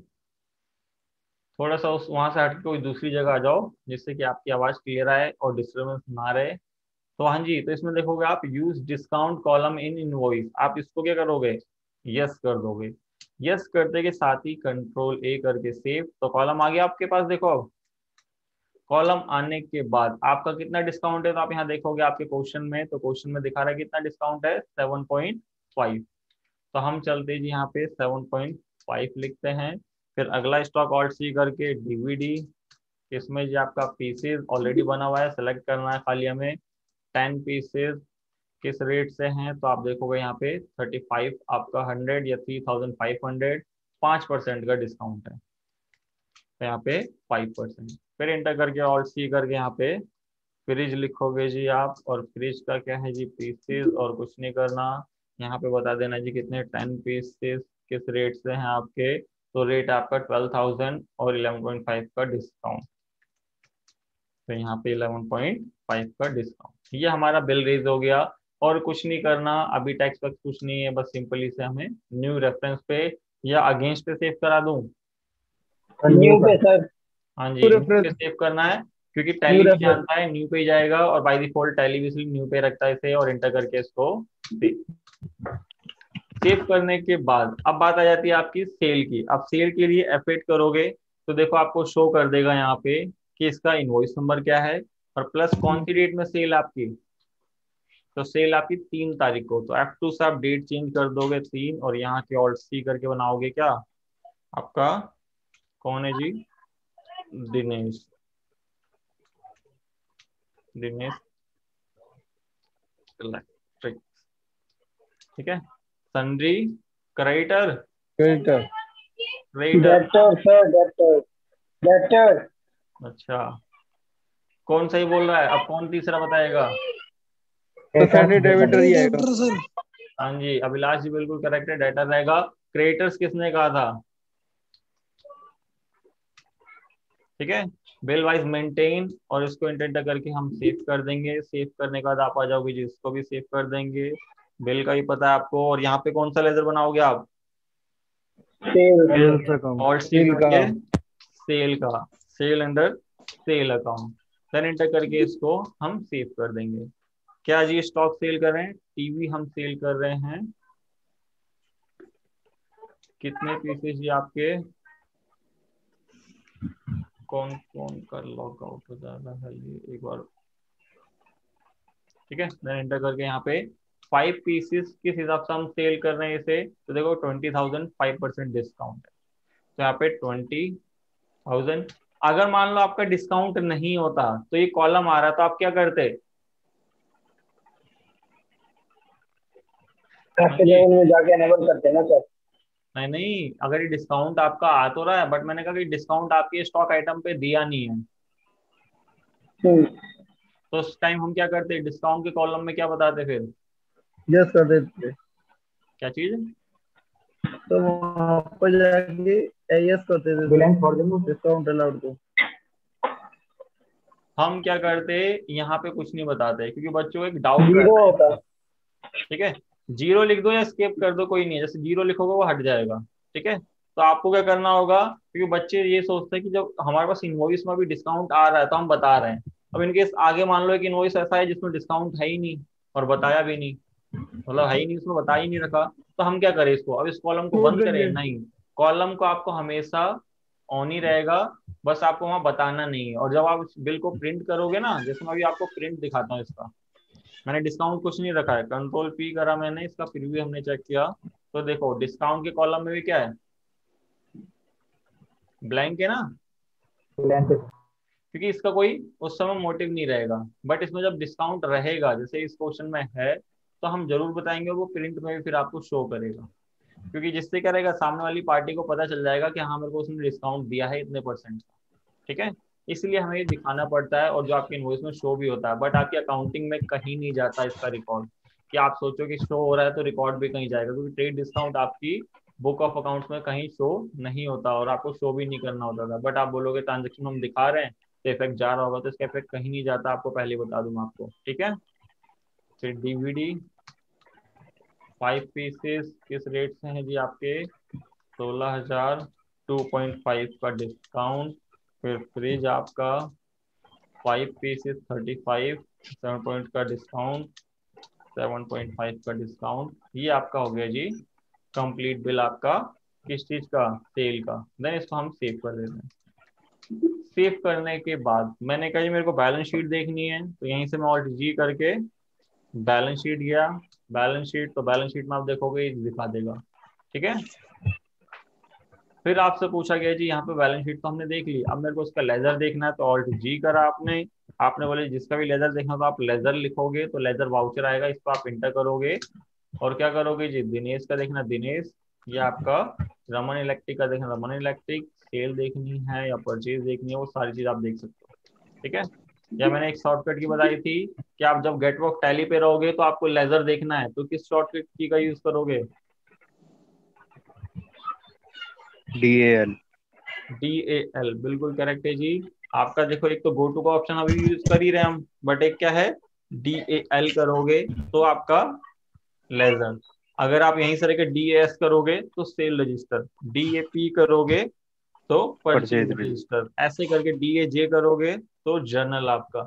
थोड़ा सा उस वहां से हट कोई दूसरी जगह आ जाओ, जिससे कि आपकी आवाज क्लियर आए और डिस्टर्बेंस ना रहे। तो हाँ जी, तो इसमें देखोगे आप use discount column in invoice, आप इसको क्या करोगे? यस कर दोगे। यस करते के साथ ही कंट्रोल ए करके सेव, तो कॉलम आ गया आपके पास। देखो अब कॉलम आने के बाद आपका कितना डिस्काउंट है, तो आप यहाँ देखोगे आपके क्वेश्चन में, तो क्वेश्चन में दिखा रहा है कितना डिस्काउंट है, 7.5। तो हम चलते जी यहाँ पे 7.5 लिखते हैं। फिर अगला स्टॉक ऑल्ट सी करके डीवीडी, इसमें जी आपका पीसेज ऑलरेडी बना हुआ है, सेलेक्ट करना है खाली हमें। 10 पीसेज किस रेट से हैं, तो आप देखोगे यहाँ पे 35 आपका 100 या 3500, 5% का डिस्काउंट है, तो यहाँ पे 5%। फिर एंटर करके ऑल्ट सी करके यहाँ पे फ्रिज लिखोगे जी आप, और फ्रिज का क्या है जी? पीसेस, और कुछ नहीं करना। यहाँ पे बता देना जी कितने 10 पीसेस किस रेट से हैं आपके, तो रेट आपका 12,000 और 11.5 का डिस्काउंट, तो यहाँ पे 11.5 का डिस्काउंट। ये हमारा बिल रेज हो गया, और कुछ नहीं करना अभी, टैक्स वैक्स कुछ नहीं है, बस सिंपली से हमें न्यू रेफरेंस पे या अगेंस्ट पे सेव करा दूं।
न्यू पे सर।
हाँ जी, न्यू पे सेव करना है, क्योंकि टैली भी जानता है न्यू पे ही जाएगा, और बाय डिफॉल्ट टैली भी न्यू पे रखता है इसे। और एंटर करके इसको सेव करने के बाद अब बात आ जाती है आपकी सेल की। अब सेल के लिए F8 करोगे तो देखो आपको शो कर देगा यहाँ पे कि इसका इनवॉइस नंबर क्या है, और प्लस कौन सी डेट में सेल आपकी। तो सेल आपकी 3 तारीख को, तो F2 से आप डेट चेंज कर दोगे 3, और यहाँ के ऑल्ट सी करके बनाओगे क्या, आपका कौन है जी? दिनेश। दिनेश इलेक्ट्रिक, ठीक है। Sundry creditor,
debtor sir, debtor.
अच्छा, कौन सही बोल रहा है? अब कौन तीसरा बताएगा?
तो सैंडी डेबिटर ही आएगा
सर।
हाँ जी, अभिलाष जी बिल्कुल करेक्ट है, डेटर रहेगा। क्रिएटर्स किसने कहा था? ठीक है, बिल वाइज मेंटेन, और इसको इंटर करके हम सेव कर देंगे। सेव करने के बाद आप आ जाओगे जी, इसको भी सेव कर देंगे। बिल का भी पता है आपको। और यहाँ पे कौन सा लेजर बनाओगे आप?
सेल
और सी करके सेल का, sale under sale account, then enter करके इसको हम सेव कर देंगे। क्या जी स्टॉक सेल कर रहे हैं? टीवी हम सेल कर रहे हैं। कितने पीसेस जी आपके? कौन कौन का लॉग आउट हो जा रहा है ये एक बार, ठीक है। देन एंटर करके यहाँ पे 5 पीसेस किस हिसाब से हम सेल कर रहे हैं इसे, तो देखो 20,000 5% डिस्काउंट है, तो यहाँ पे 20,000। अगर मान लो आपका डिस्काउंट नहीं होता तो ये कॉलम आ रहा, तो आप क्या करते?
में जाके एनेबल करते हैं ना सर।
नहीं नहीं, अगर ये डिस्काउंट आपका आ तो रहा है, बट मैंने कहा कि डिस्काउंट आपके स्टॉक आइटम पे दिया नहीं है, तो उस टाइम हम क्या करते? डिस्काउंट के कॉलम में क्या बताते फिर?
यस कर देते।
क्या चीज?
तो वहाँ पर जाके यस करते थे, डिस्काउंट अलाउड को।
हम क्या करते? यहाँ पे कुछ नहीं बताते, क्योंकि बच्चों को एक डाउट
जीरो
रहता
होता
है, ठीक है। जीरो लिख दो या स्किप कर दो, कोई नहीं है। जैसे जीरो लिखोगे वो हट जाएगा, ठीक है। तो आपको क्या करना होगा, क्योंकि बच्चे ये सोचते हैं कि जब हमारे पास इनवॉइस में भी डिस्काउंट आ रहा है तो हम बता रहे हैं। अब इनकेस आगे मान लो एक इनवॉइस ऐसा है जिसमें डिस्काउंट है ही नहीं और बताया भी नहीं, मतलब है ही नहीं, उसमें बता ही नहीं रखा, तो हम क्या करें इसको? अब इस कॉलम को बंद करें? नहीं, कॉलम को आपको हमेशा ऑन ही रहेगा, बस आपको वहां बताना नहीं है। और जब आप इस बिल को प्रिंट करोगे ना, जैसे मैं अभी आपको प्रिंट दिखाता हूँ इसका, मैंने डिस्काउंट कुछ नहीं रखा है, कंट्रोल पी करा मैंने, इसका प्रीव्यू हमने चेक किया, तो देखो डिस्काउंट के कॉलम में भी क्या है? ब्लैंक है ना, क्योंकि इसका कोई उस समय मोटिव नहीं रहेगा। बट इसमें जब डिस्काउंट रहेगा, जैसे इस क्वेश्चन में है, तो हम जरूर बताएंगे, वो प्रिंट में भी फिर आपको शो करेगा, क्योंकि जिससे क्या रहेगा, सामने वाली पार्टी को पता चल जाएगा कि हाँ मेरे को उसने डिस्काउंट दिया है इतने परसेंट का, ठीक है। इसलिए हमें ये दिखाना पड़ता है, और जो आपके इनवॉइस में शो भी होता है, बट आपकी अकाउंटिंग में कहीं नहीं जाता इसका रिकॉर्ड, कि आप सोचो कि शो हो रहा है तो रिकॉर्ड भी कहीं जाएगा, क्योंकि ट्रेड डिस्काउंट आपकी बुक ऑफ अकाउंट्स में कहीं शो नहीं होता, और आपको शो भी नहीं करना होता था। बट आप बोलोगे ट्रांजेक्शन हम दिखा रहे हैं तो इफेक्ट जा रहा होगा, तो इसका इफेक्ट कहीं नहीं जाता, आपको पहले बता दूं आपको, ठीक है। फिर डीवीडी 5 पीसेस किस रेट से हैं जी आपके? 16,000 2.5 का डिस्काउंट। फिर फ्रिज आपका 5 पीसेस 35 7 पॉइंट का डिस्काउंट, 7.5 का डिस्काउंट। ये आपका हो गया जी कंप्लीट बिल आपका, किस चीज का? सेल का। देन इसको हम सेव कर देते हैं। सेव करने के बाद मैंने कहा जी मेरे को बैलेंस शीट देखनी है, तो यहीं से मैं ऑल्ट जी करके बैलेंस शीट गया। बैलेंस शीट, तो बैलेंस शीट में आप देखोगे ये दिखा देगा, ठीक है। फिर आपसे पूछा गया जी यहाँ पे बैलेंस शीट तो हमने देख ली, अब मेरे को उसका लेजर देखना है, तो ऑल्ट जी करा आपने। आपने बोले जिसका भी लेजर देखना तो आप लेजर लिखोगे, तो लेजर वाउचर आएगा, इसको आप इंटर करोगे, और क्या करोगे जी? दिनेश का देखना दिनेश, ये आपका रमन इलेक्ट्रिक का देखना रमन इलेक्ट्रिक, सेल देखनी है या परचेज देखनी है, वो सारी चीज आप देख सकते हो, ठीक है। या मैंने एक शॉर्टकट की बताई थी कि आप जब गेटवर्क टैली पे रहोगे तो आपको लेजर देखना है, तो किस शॉर्टकट की का यूज करोगे?
DAL।
DAL बिल्कुल करेक्ट है जी आपका। देखो एक तो गो टू का ऑप्शन अभी यूज कर ही रहे हैं हम, बट एक क्या है? DAL करोगे तो आपका लेजर। अगर आप यहीं से लेकर DAS करोगे तो सेल रजिस्टर, DAP करोगे तो परचेज रजिस्टर, ऐसे करके DAJ करोगे तो जर्नल आपका,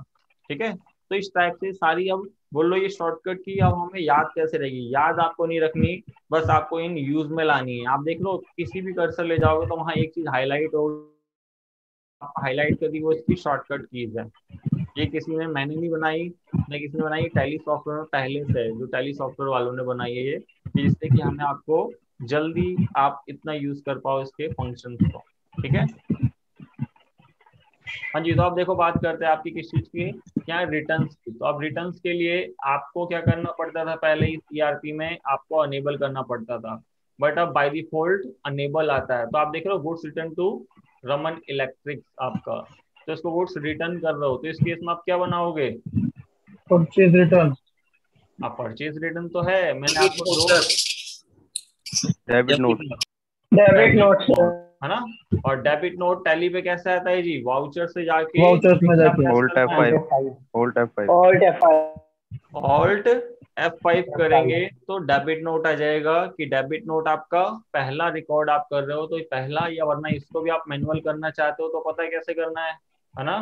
ठीक है। तो इस टाइप से सारी, अब बोल लो ये शॉर्टकट की अब हमें याद कैसे रहेगी? याद आपको नहीं रखनी, बस आपको इन यूज में लानी है। आप देख लो किसी भी कर्सर ले जाओगे तो वहां एक चीज हाईलाइट हो, आप हाईलाइट कर दी, वो इसकी शॉर्टकट कीज है। ये किसी ने, मैंने नहीं बनाई, न किसी ने बनाई, टैली सॉफ्टवेयर में पहले से है, जो टैली सॉफ्टवेयर वालों ने बनाई है ये, जिससे कि हमें आपको जल्दी आप इतना यूज कर पाओ इसके फंक्शंस को, ठीक है। हाँ जी, तो आप देखो बात करते हैं आपकी किस चीज की, क्या है? रिटर्न्स की। तो अब रिटर्न्स के लिए आपको क्या करना पड़ता था? पहले इस ERP में आपको अनेबल करना पड़ता था, बट अब बाय डिफॉल्ट अनेबल आता है। तो आप देख रहे हो goods return to Raman electric आपका, तो इसको गुड्स रिटर्न कर रहे हो, तो इस केस में आप क्या बनाओगे?
Purchase return.
आप परचेज रिटर्न तो है, मैंने आपको
डेबिट नोट।
Debit note.
है ना। और डेबिट नोट टैली पे कैसे आता है जी, वाउचर से जाके
वाउचर्स में जाके
Alt F5 Alt F5
alt F5
alt F5 करेंगे तो डेबिट नोट आ जाएगा। कि डेबिट नोट आपका पहला रिकॉर्ड आप कर रहे हो तो ये पहला, या वरना इसको भी आप मैनुअल करना चाहते हो तो पता है कैसे करना है ना।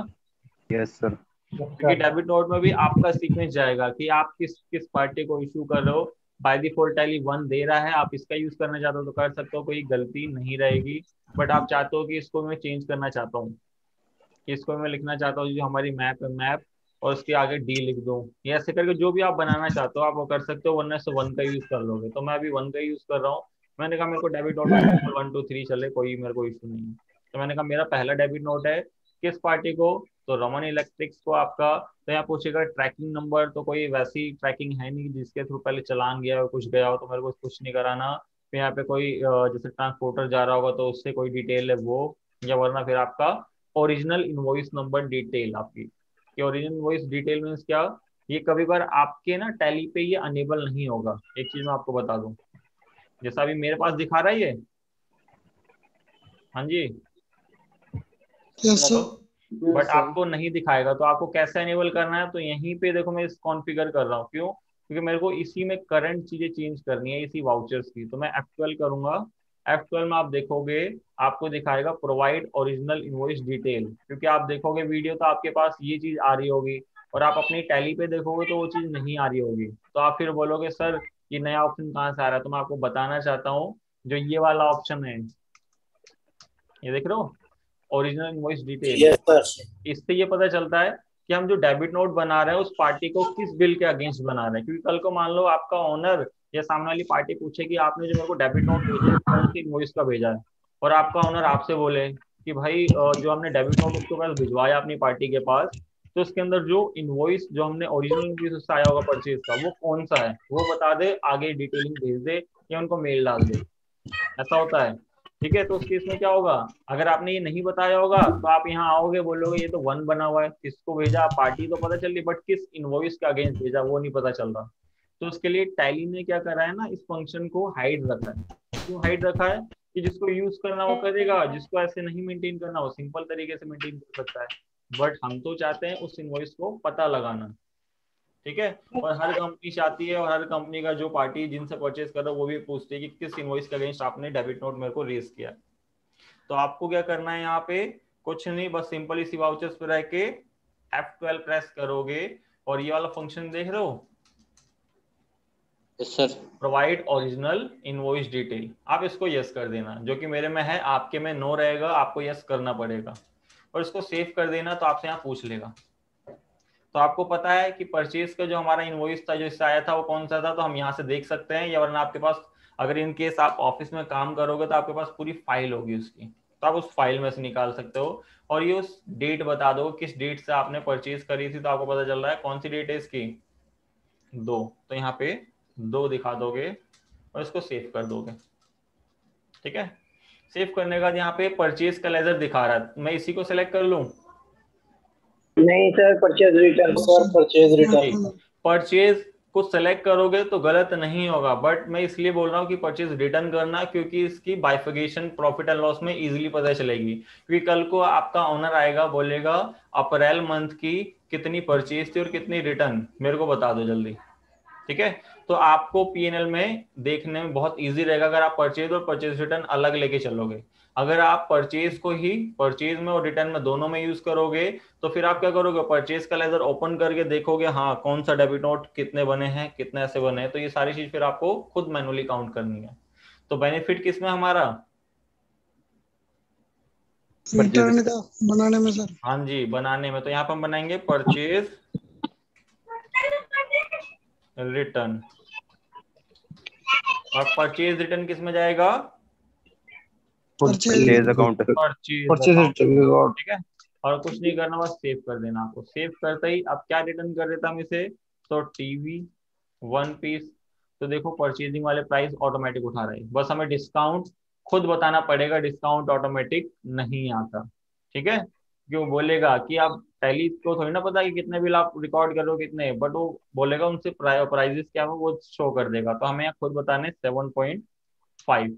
यस सर
क्योंकि डेबिट नोट में भी आपका सीक्वेंस जाएगा कि आप किस किस पार्टी को इशू कर रहे हो। बाय डिफॉल्ट टैली 1 दे रहा है, आप इसका यूज करना चाहते हो तो कर सकते हो, कोई गलती नहीं रहेगी। बट आप चाहते हो कि इसको मैं चेंज करना चाहता हूँ, कि इसको मैं लिखना चाहता हूँ जो हमारी मैप है मैप, और उसके आगे डी लिख दो, या ऐसे करके जो भी आप बनाना चाहते हो आप वो कर सकते हो, वरना से 1 का यूज कर लोगे। तो मैं अभी 1 का यूज कर रहा हूँ। मैंने कहा मेरे को डेबिट नोट में 1 2 3 चले, कोई मेरे को इशू नहीं है। तो मैंने कहा मेरा पहला डेबिट नोट है किस पार्टी को, तो रमन इलेक्ट्रिक्स को आपका। तो यहाँ पूछेगा ट्रैकिंग नंबर, तो कोई वैसी ट्रैकिंग है नहीं जिसके थ्रू पहले चलान गया हो कुछ गया हो, तो मेरे को कुछ नहीं कराना। फिर यहाँ पे कोई जैसे ट्रांसपोर्टर जा रहा होगा तो उससे कोई डिटेल है वो, या वरना फिर आपका ओरिजिनल इनवॉइस नंबर डिटेल आपकी। कि ओरिजिनल इनवॉइस डिटेल मीन्स क्या, ये कभी बार आपके ना टैली पे ये अनेबल नहीं होगा। एक चीज मैं आपको बता दूं, जैसा अभी मेरे पास दिखा रहा है ये, हाँ जी,
यस सर।
बट आपको नहीं दिखाएगा। तो आपको कैसे अनेबल करना है, तो यहीं पे देखो मैं इस कॉन्फ़िगर कर रहा हूँ। क्यों, क्योंकि मेरे को इसी में करंट चीजें चेंज करनी है, इसी वाउचर्स की। तो मैं F12 करूंगा। F12 में आप देखोगे आपको दिखाएगा प्रोवाइड ओरिजिनल इनवॉइस डिटेल। क्योंकि आप देखोगे वीडियो तो आपके पास ये चीज आ रही होगी, और आप अपनी टैली पे देखोगे तो वो चीज नहीं आ रही होगी। तो आप फिर बोलोगे सर ये नया ऑप्शन कहाँ से आ रहा है। तो मैं आपको बताना चाहता हूँ, जो ये वाला ऑप्शन है, ये देख रहे हो ओरिजिनल इनवॉइस डिटेल, इससे ये पता चलता है कि हम जो डेबिट नोट बना रहे हैं उस पार्टी को किस बिल के अगेंस्ट बना रहे हैं। क्योंकि कल को मान लो आपका ओनर या सामने वाली पार्टी पूछे कि आपने जो मेरे को डेबिट नोट भेजा है कौन सी इनवॉइस का भेजा है, और आपका ओनर आपसे बोले कि भाई जो हमने डेबिट नोट उसके पास भिजवाया अपनी पार्टी के पास, तो उसके अंदर जो इनवॉइस जो हमने ओरिजिनल इनवॉइस उससे आया होगा परचेज का वो कौन सा है वो बता दे, आगे डिटेलिंग भेज दे या उनको मेल डाल दे। ऐसा होता है, ठीक है। तो उस केस में क्या होगा, अगर आपने ये नहीं बताया होगा तो आप यहाँ आओगे बोलोगे ये तो 1 बना हुआ है, किसको भेजा पार्टी तो पता चल रही, बट किस इनवॉइस के अगेंस्ट भेजा वो नहीं पता चल रहा। तो उसके लिए टैली ने क्या करा है ना, इस फंक्शन को हाइड रखा है। क्यों हाइड रखा है, कि जिसको यूज करना वो करेगा, जिसको ऐसे नहीं मेंटेन करना वो सिंपल तरीके से मेंटेन कर सकता है। बट हम तो चाहते हैं उस इनवॉइस को पता लगाना, ठीक है। और हर कंपनी चाहती है, और हर कंपनी का जो पार्टी जिनसे परचेज कर रहा है वो भी पूछती है कि किस इनवॉइस के अगेंस्ट आपने डेबिट नोट मेरे को रेज किया। तो आपको क्या करना है, यहाँ पे कुछ नहीं, बस सिंपल इसी वाउचर्स पे रह के F12 प्रेस करोगे, और ये वाला फंक्शन देख रहे हो,
yes sir,
provide original invoice detail, आप इसको यस कर देना। जो कि मेरे में है, आपके में नो रहेगा, आपको यस करना पड़ेगा। और इसको सेव कर देना, तो आपसे यहाँ पूछ लेगा। तो आपको पता है कि परचेज का जो हमारा इनवॉइस था जो इससे आया था वो कौन सा था, तो हम यहाँ से देख सकते हैं। या वरना आपके पास अगर इन केस आप ऑफिस में काम करोगे तो आपके पास पूरी फाइल होगी उसकी, तो आप उस फाइल में से निकाल सकते हो। और ये उस डेट बता दो किस डेट से आपने परचेज करी थी, तो आपको पता चल रहा है कौन सी डेट है इसकी, 2। तो यहाँ पे 2 दिखा दोगे और इसको सेव कर दोगे, ठीक है। सेव करने के बाद यहाँ पे परचेज का लेजर दिखा रहा है, मैं इसी को सिलेक्ट कर लूँ।
नहीं sir, purchase return sir, purchase return.
Purchase को सेलेक्ट करोगे तो गलत नहीं होगा, बट मैं इसलिए बोल रहा हूँ कि परचेज रिटर्न करना, क्योंकि इसकी बाइफिकेशन प्रॉफिट एंड लॉस में इजीली पता चलेगी। क्योंकि कल को आपका ओनर आएगा बोलेगा अप्रैल मंथ की कितनी परचेज थी और कितनी रिटर्न मेरे को बता दो जल्दी, ठीक है। तो आपको P&L में देखने में बहुत इजी रहेगा अगर आप परचेज और परचेज रिटर्न अलग लेके चलोगे। अगर आप परचेज को ही परचेज में और रिटर्न में दोनों में यूज करोगे तो फिर आप क्या करोगे, परचेज का लेजर ओपन करके देखोगे हाँ कौन सा डेबिट नोट कितने बने हैं, कितने ऐसे बने हैं। तो ये सारी चीज फिर आपको खुद मैनुअली काउंट करनी है। तो बेनिफिट किस में हमारा,
रिटर्न का बनाने में सर।
हाँ जी बनाने में। तो यहाँ पर हम बनाएंगे परचेज रिटर्न, और परचेज रिटर्न किस में जाएगा,
परचेज अकाउंट,
परचेज रिकॉर्ड,
ठीक है। और कुछ नहीं करना, बस सेव कर देना आपको। सेव करते ही अब क्या रिटर्न कर देता हम इसे, तो टीवी 1 पीस। तो देखो परचेजिंग वाले प्राइस ऑटोमेटिक उठा रहे हैं, बस हमें डिस्काउंट खुद बताना पड़ेगा, डिस्काउंट ऑटोमेटिक नहीं आता, ठीक है। क्यों बोलेगा कि आप टैली को थोड़ी ना पता कि कितने बिल आप रिकॉर्ड कर रहे हो कितने, बट वो बोलेगा उनसे प्राइजेस क्या हो वो शो कर देगा। तो हमें यहाँ खुद बताने 7.5,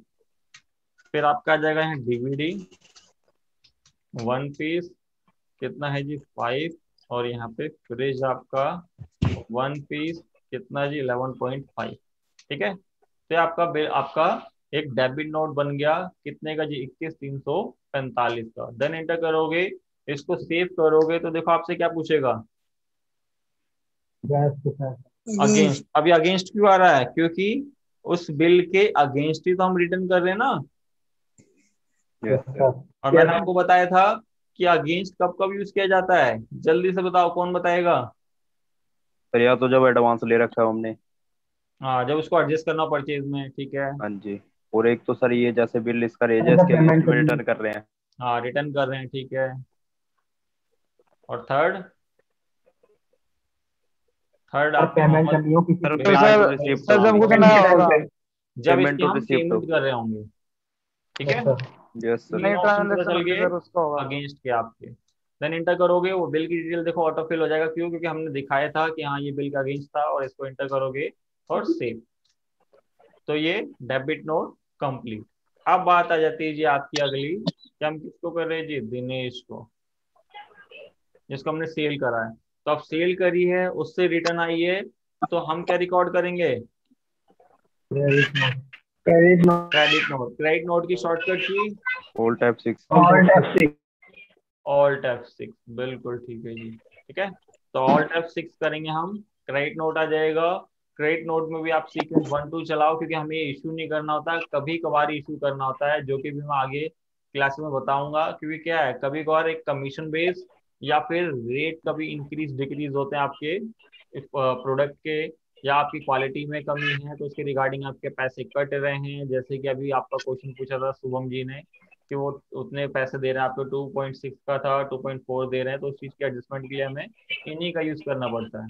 फिर आपका आ जाएगा यहाँ डीवीडी 1 पीस कितना है जी 5, और यहाँ पे फ्रिज आपका 1 पीस कितना जी 11.5। ठीक है, तो आपका बिल आपका एक डेबिट नोट बन गया कितने का जी 21,345 का। देन एंटर करोगे, इसको सेव करोगे तो देखो आपसे क्या पूछेगा, अगेंस्ट। अभी अगेंस्ट क्यों आ रहा है, क्योंकि उस बिल के अगेंस्ट ही तो हम रिटर्न कर रहे हैं ना।
Yes sir.
और मैंने आपको बताया था कि अगेंस्ट कब कब यूज किया जाता है, जल्दी से बताओ कौन बताएगा।
सर या तो जब एडवांस ले रखा है हमने,
हाँ, जब उसको एडजस्ट करना परचेज में। ठीक है,
हाँ जी, और एक तो सर ये जैसे बिल इसका रेज है इसके अगेंस्ट में रिटर्न कर रहे हैं।
हाँ रिटर्न कर रहे हैं। ठीक है, और थर्ड आपके
सर जब कुछ नया होगा,
जब
पेमेंट
इसकी
और
हम
रिसीप्ट
पेमेंट कर रहे होंगे। ठीक है,
यस सर।
नई
तीन ऑप्शन पता
ट्रांजेक्शन
चल
होगी
गए
सर उसका होगा।
अगेंस्ट के आपके। देन इंटर करोगे, वो बिल की डिटेल देखो ऑटो फिल हो जाएगा। क्यों, क्योंकि हमने दिखाया था कि हाँ ये बिल का अगेंस्ट था, और इसको इंटर करोगे और सेव, तो ये डेबिट नोट कंप्लीट। अब बात आ जाती है जी आपकी अगली, कि हम किसको कर रहे हैं जी, दिनेश को, जिसको हमने सेल करा है। तो अब सेल करी है, उससे रिटर्न आई है, तो हम क्या रिकॉर्ड करेंगे, क्रेडिट नोट की शॉर्टकट की
ऑल टाइप 6।
ऑल्ट F6, बिल्कुल ठीक है जी। ठीक है, तो ऑल्ट F6 करेंगे हम, क्रेडिट नोट आ जाएगा। क्रेडिट नोट में भी आप सीक्वेंस 1 2 चलाओ, क्योंकि हमें इशू नहीं करना होता, कभी कभार इशू करना होता है, जो कि भी मैं आगे क्लास में बताऊंगा। क्योंकि क्या है, कभी कभार एक कमीशन बेस या फिर रेट कभी इंक्रीज डिक्रीज होते हैं आपके प्रोडक्ट के, या आपकी क्वालिटी में कमी है तो उसके रिगार्डिंग आपके पैसे कट रहे हैं। जैसे कि अभी आपका क्वेश्चन पूछा था शुभम जी ने कि वो उतने पैसे दे रहे हैं आपको, 2.6 का था 2.4 दे रहे हैं, तो उस चीज के एडजस्टमेंट के लिए हमें इन्हीं का यूज करना पड़ता है।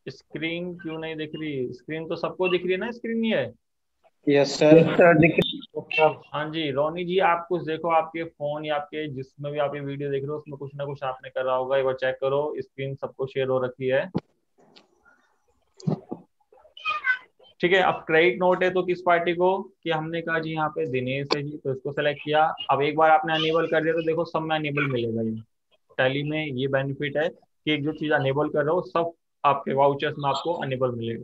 स्क्रीन क्यों नहीं दिख रही, स्क्रीन तो सबको दिख रही है ना, स्क्रीन ही है।
Yes sir.
हाँ जी, रोनी जी आप कुछ देखो, आपके फोन या आपके जिसमें भी आप ये वीडियो देख रहे हो उसमें कुछ ना कुछ आपने करा होगा, एक बार चेक करो, स्क्रीन सबको शेयर हो रखी है। ठीक है, अब क्रेडिट नोट है तो किस पार्टी को, कि हमने कहा जी यहाँ पे दिनेश है जी, तो इसको सेलेक्ट किया। अब एक बार आपने अनेबल कर दिया तो देखो सब में अनेबल मिलेगा। ये टैली में ये बेनिफिट है कि एक जो चीज अनेबल कर रहे हो सब आपके वाउचर्स में आपको अनेबल मिलेगा।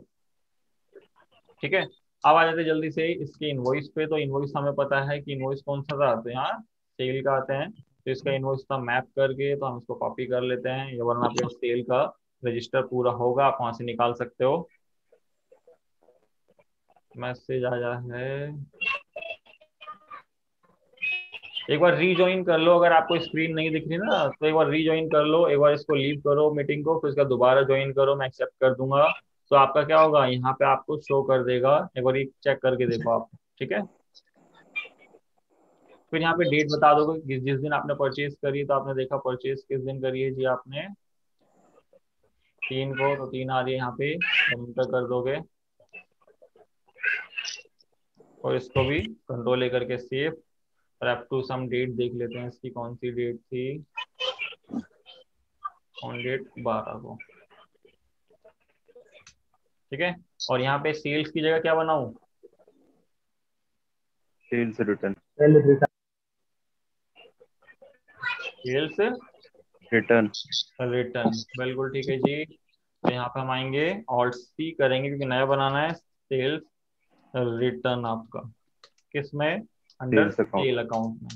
ठीक है, अब आ जाते हैं जल्दी से इसके इनवॉइस पे। तो इनवॉइस हमें पता है कि इनवॉइस कौन सा था, तो यहाँ सेल का आते हैं, तो इसका इनवॉइस का मैप करके तो हम इसको कॉपी कर लेते हैं, या वरना आपके सेल का रजिस्टर पूरा होगा, आप वहां से निकाल सकते हो। मैसेज आया है, एक बार रीजॉइन कर लो, अगर आपको स्क्रीन नहीं दिख रही ना तो एक बार रीजॉइन कर लो, एक बार इसको लीव करो मीटिंग को, फिर इसका दोबारा ज्वाइन करो, मैं एक्सेप्ट कर दूंगा। तो आपका क्या होगा, यहाँ पे आपको शो कर देगा, एक बार चेक करके देखो आप। ठीक है, फिर यहाँ पे डेट बता दोगे कि जिस दिन आपने परचेज करी, तो आपने देखा परचेज किस दिन करी है जी आपने, 3 को, तो 3 आ रही है यहाँ पे, एंटर कर दोगे और इसको भी कंट्रोल लेकर के सेव, और अप टू सम डेट देख लेते हैं इसकी कौन सी डेट थी, ऑन डेट 12 को। ठीक है, और यहाँ पे सेल्स की जगह क्या बनाऊं,
sales return.
Sales
return.
Return, बिल्कुल ठीक है जी। तो यहाँ पे हम आएंगे ऑल्ट सी करेंगे, क्योंकि नया बनाना है। सेल्स रिटर्न आपका किस में, under
sales account.
Sale account में।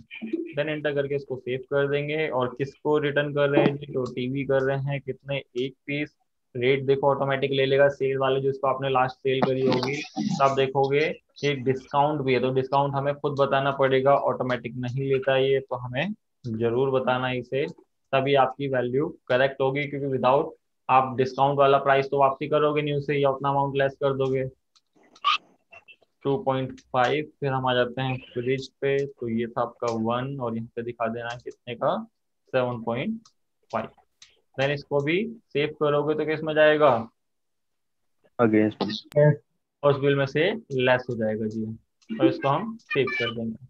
देन एंटर करके इसको सेव कर देंगे। और किसको रिटर्न कर रहे हैं जी, तो टीवी कर रहे हैं, कितने, 1 पीस। रेट देखो ऑटोमेटिक ले लेगा, सेल वाले जो इसको आपने लास्ट सेल करी होगी, तब देखोगे कि डिस्काउंट भी है, तो डिस्काउंट हमें खुद बताना पड़ेगा, ऑटोमेटिक नहीं लेता ये, तो हमें जरूर बताना इसे, तभी आपकी वैल्यू करेक्ट होगी। क्योंकि विदाउट आप डिस्काउंट वाला प्राइस तो वापसी करोगे नहीं उसे, या उतना अमाउंट लेस कर दोगे। 2.5, फिर हम आ जाते हैं फ्रिज पे, तो ये था आपका 1, और यहाँ पे दिखा देना है कितने का, 7.5। देन इसको भी सेव करोगे तो किस में जाएगा,
अगेंस्ट।
उस बिल में से लेस हो जाएगा जी, और इसको हम सेव कर देंगे।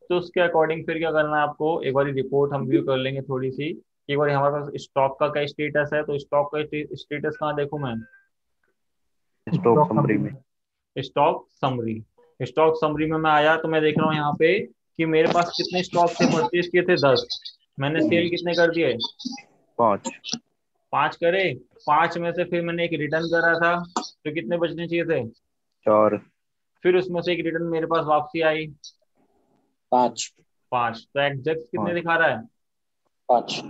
तो उसके अकॉर्डिंग फिर क्या करना है आपको, एक बार रिपोर्ट हम व्यू कर लेंगे थोड़ी सी। एक बार हमारे पास स्टॉक का क्या स्टेटस है, तो स्टॉक का स्टेटस कहाँ देखूं मैं,
स्टॉक समरी में।
Stock summary. स्टॉक समरी में मैं आया तो मैं देख रहा हूँ यहाँ पे कि मेरे पास कितने स्टॉक थे, परचेज किए थे 10, मैंने सेल कितने कर दिए,
5।
5 करे। 5 में से फिर मैंने एक रिटर्न करा था, तो कितने बचने चाहिए थे,
4।
फिर उसमें से एक रिटर्न मेरे पास वापसी आई
5।
5, तो एग्जैक्ट कितने दिखा रहा है,
5।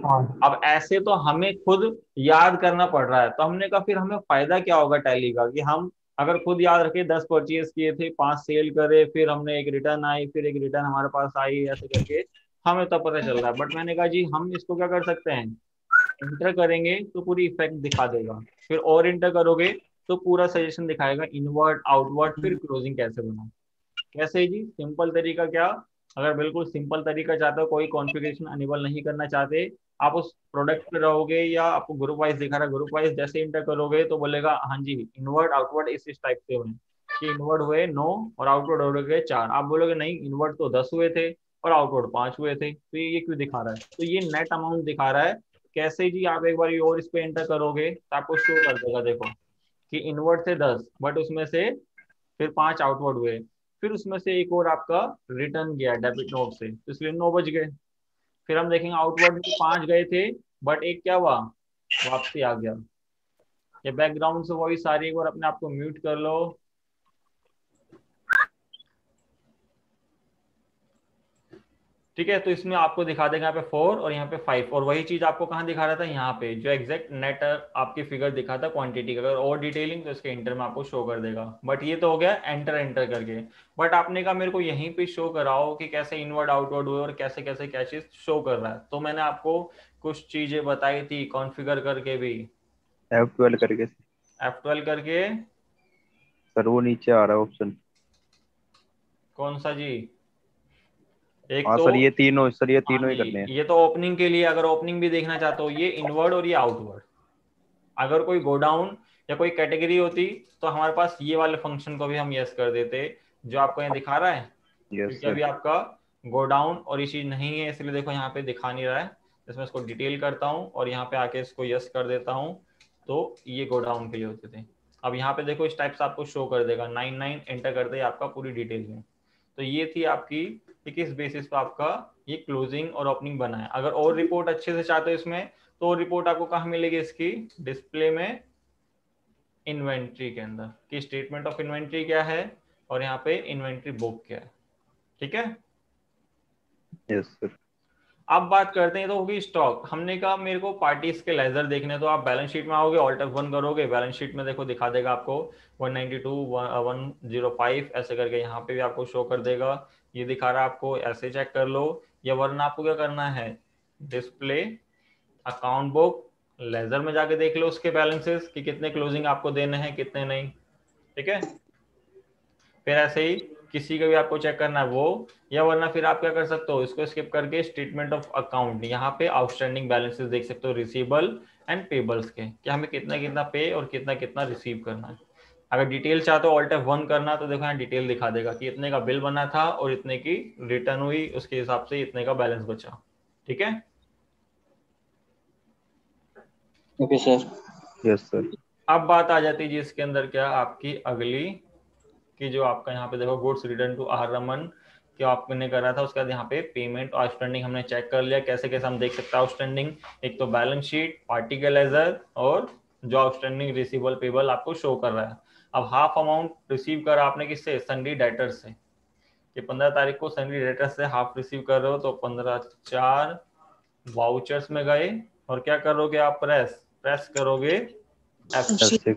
अब ऐसे तो हमें खुद याद करना पड़ रहा है, तो हमने कहा फिर हमें फायदा क्या होगा टैली का, कि हम अगर खुद याद रखे 10 परचेज किए थे, 5 सेल करे, फिर हमने एक रिटर्न आई, फिर एक रिटर्न हमारे पास आई, ऐसे करके हमें तब पता चल रहा है। बट मैंने कहा जी हम इसको क्या कर सकते हैं, इंटर करेंगे तो पूरी इफेक्ट दिखा देगा, फिर और इंटर करोगे तो पूरा सजेशन दिखाएगा, इनवर्ट आउटवर्ट फिर क्लोजिंग कैसे बनाओ। कैसे जी, सिंपल तरीका क्या, अगर बिल्कुल सिंपल तरीका चाहते हो, कोई कॉन्फ़िगरेशन अनेबल नहीं करना चाहते, आप उस प्रोडक्ट पे रहोगे या आपको ग्रुप वाइज दिखा रहा है, ग्रुप वाइज जैसे इंटर करोगे तो बोलेगा हाँ जी इनवर्ट आउटवर्ड इस टाइप से हुए, कि इनवर्ट हुए 9 और आउटवर्ड हो गए 4, आप बोलोगे नहीं इनवर्ट तो 10 हुए थे और आउटवर्ड 5 हुए थे, तो ये क्यों दिखा रहा है, तो ये नेट अमाउंट दिखा रहा है। कैसे जी, आप एक बार और इस पे एंटर करोगे तो आपको शो कर देगा, देखो कि इनवर्ट थे 10 बट उसमें से फिर 5 आउटवर्ड हुए, फिर उसमें से एक और आपका रिटर्न गया डेबिट नोट से, तो इसलिए 9 बच गए। फिर हम देखेंगे आउटवर्ड में 5 गए थे बट एक क्या हुआ, वापसी आ गया। ये बैकग्राउंड से वही सारी, एक बार अपने आप को म्यूट कर लो। ठीक है, तो इसमें आपको दिखा देगा यहाँ पे 4 और यहाँ पे 5, और वही चीज आपको कहाँ दिखा रहा था, यहाँ पे जो एग्जैक्ट नेट आपकी फिगर दिखा था क्वांटिटी का, अगर और डिटेलिंग तो इसके इंटर में आपको शो कर देगा। बट ये तो हो गया एंटर एंटर करके, बट आपने कहा मेरे को यहीं पे शो कराओ कि कैसे इनवर्ड आउटवर्ड हुए और कैसे कैसे क्या चीज शो कर रहा है, तो मैंने आपको कुछ चीजें बताई थी कॉन्फ़िगर करके भी,
F12 करके
F12 करके।
सर वो नीचे आ रहा है ऑप्शन।
कौन सा जी, एक
हाँ
तो
सर ये तीनों, सर ये
हाँ
तीनों ही
जी,
करने हैं।
ये तो ओपनिंग के लिए, अगर ओपनिंग भी देखना चाहते हो ये इनवर्ड और ये आउटवर्ड। अगर कोई गोडाउन या कोई कैटेगरी होती तो हमारे पास ये वाले फंक्शन को भी हम यस कर देते, जो आपको यहाँ दिखा रहा है,
यस
क्योंकि अभी
सर।
आपका गोडाउन और ये चीज नहीं है, इसलिए देखो यहाँ पे दिखा नहीं रहा है। इसमें इसको डिटेल करता हूँ और यहाँ पे आके इसको यस कर देता हूँ, तो ये गोडाउन के लिए होते थे। अब यहाँ पे देखो इस टाइप से आपको शो कर देगा 99 एंटर कर दे आपका पूरी डिटेल में। तो ये थी आपकी किस बेसिस पे आपका ये क्लोजिंग और ओपनिंग बना है। अगर और रिपोर्ट अच्छे से चाहते हो इसमें, तो रिपोर्ट आपको कहाँ मिलेगी, इसकी डिस्प्ले में इन्वेंट्री के अंदर, कि स्टेटमेंट ऑफ इन्वेंट्री क्या है और यहाँ पे इन्वेंट्री बुक क्या है। ठीक है,
यस सर।
अब बात करते हैं तो होगी स्टॉक। हमने कहा मेरे को पार्टीज के लेजर देखने, तो आप बैलेंस शीट में आओगे, ऑल्ट F1 करोगे, बैलेंस शीट में देखो दिखा देगा आपको 192 105 ऐसे करके, यहाँ पे भी आपको शो कर देगा। ये दिखा रहा है आपको, ऐसे चेक कर लो, या वरना आपको क्या करना है, डिस्प्ले अकाउंट बुक लेजर में जाके देख लो उसके बैलेंसेस कि कितने क्लोजिंग आपको देने हैं कितने नहीं। ठीक है, फिर ऐसे ही किसी का भी आपको चेक करना है वो, या वरना फिर आप क्या कर सकते हो, इसको स्किप करके स्टेटमेंट ऑफ अकाउंट, यहाँ पे आउटस्टैंडिंग बैलेंसेस देख सकते हो रिसीवेबल एंड पेबल्स के, कि हमें कितना कितना पे और कितना कितना रिसीव करना है। अगर डिटेल चाहते हो ऑल्ट F1 करना, तो देखो यहाँ डिटेल दिखा देगा कि इतने का बिल बना था और इतने की रिटर्न हुई, उसके हिसाब से इतने का बैलेंस बचा। ठीक है,
ओके सर।
Yes sir.
अब बात आ जाती है जी इसके अंदर क्या आपकी अगली, कि जो आपका यहाँ पे देखो goods return to R Raman क्या आपने करा था, उसके बाद यहाँ पे पेमेंट आउटस्टैंडिंग हमने चेक कर लिया, कैसे कैसे हम देख सकते हैं आउटस्टैंडिंग, एक तो बैलेंस शीट, पार्टी का लेजर, और जो आउटस्टैंडिंग रिसीवेबल पेबल आपको शो कर रहा है। अब हाफ अमाउंट रिसीव करा आपने किससे, सन्डी डेटर से, कि 15 तारीख को सन्डी डेटर से हाफ रिसीव कर रहे हो, तो 15/4 वाउचर्स में गए, और क्या करोगे आप, प्रेस करोगे
F6।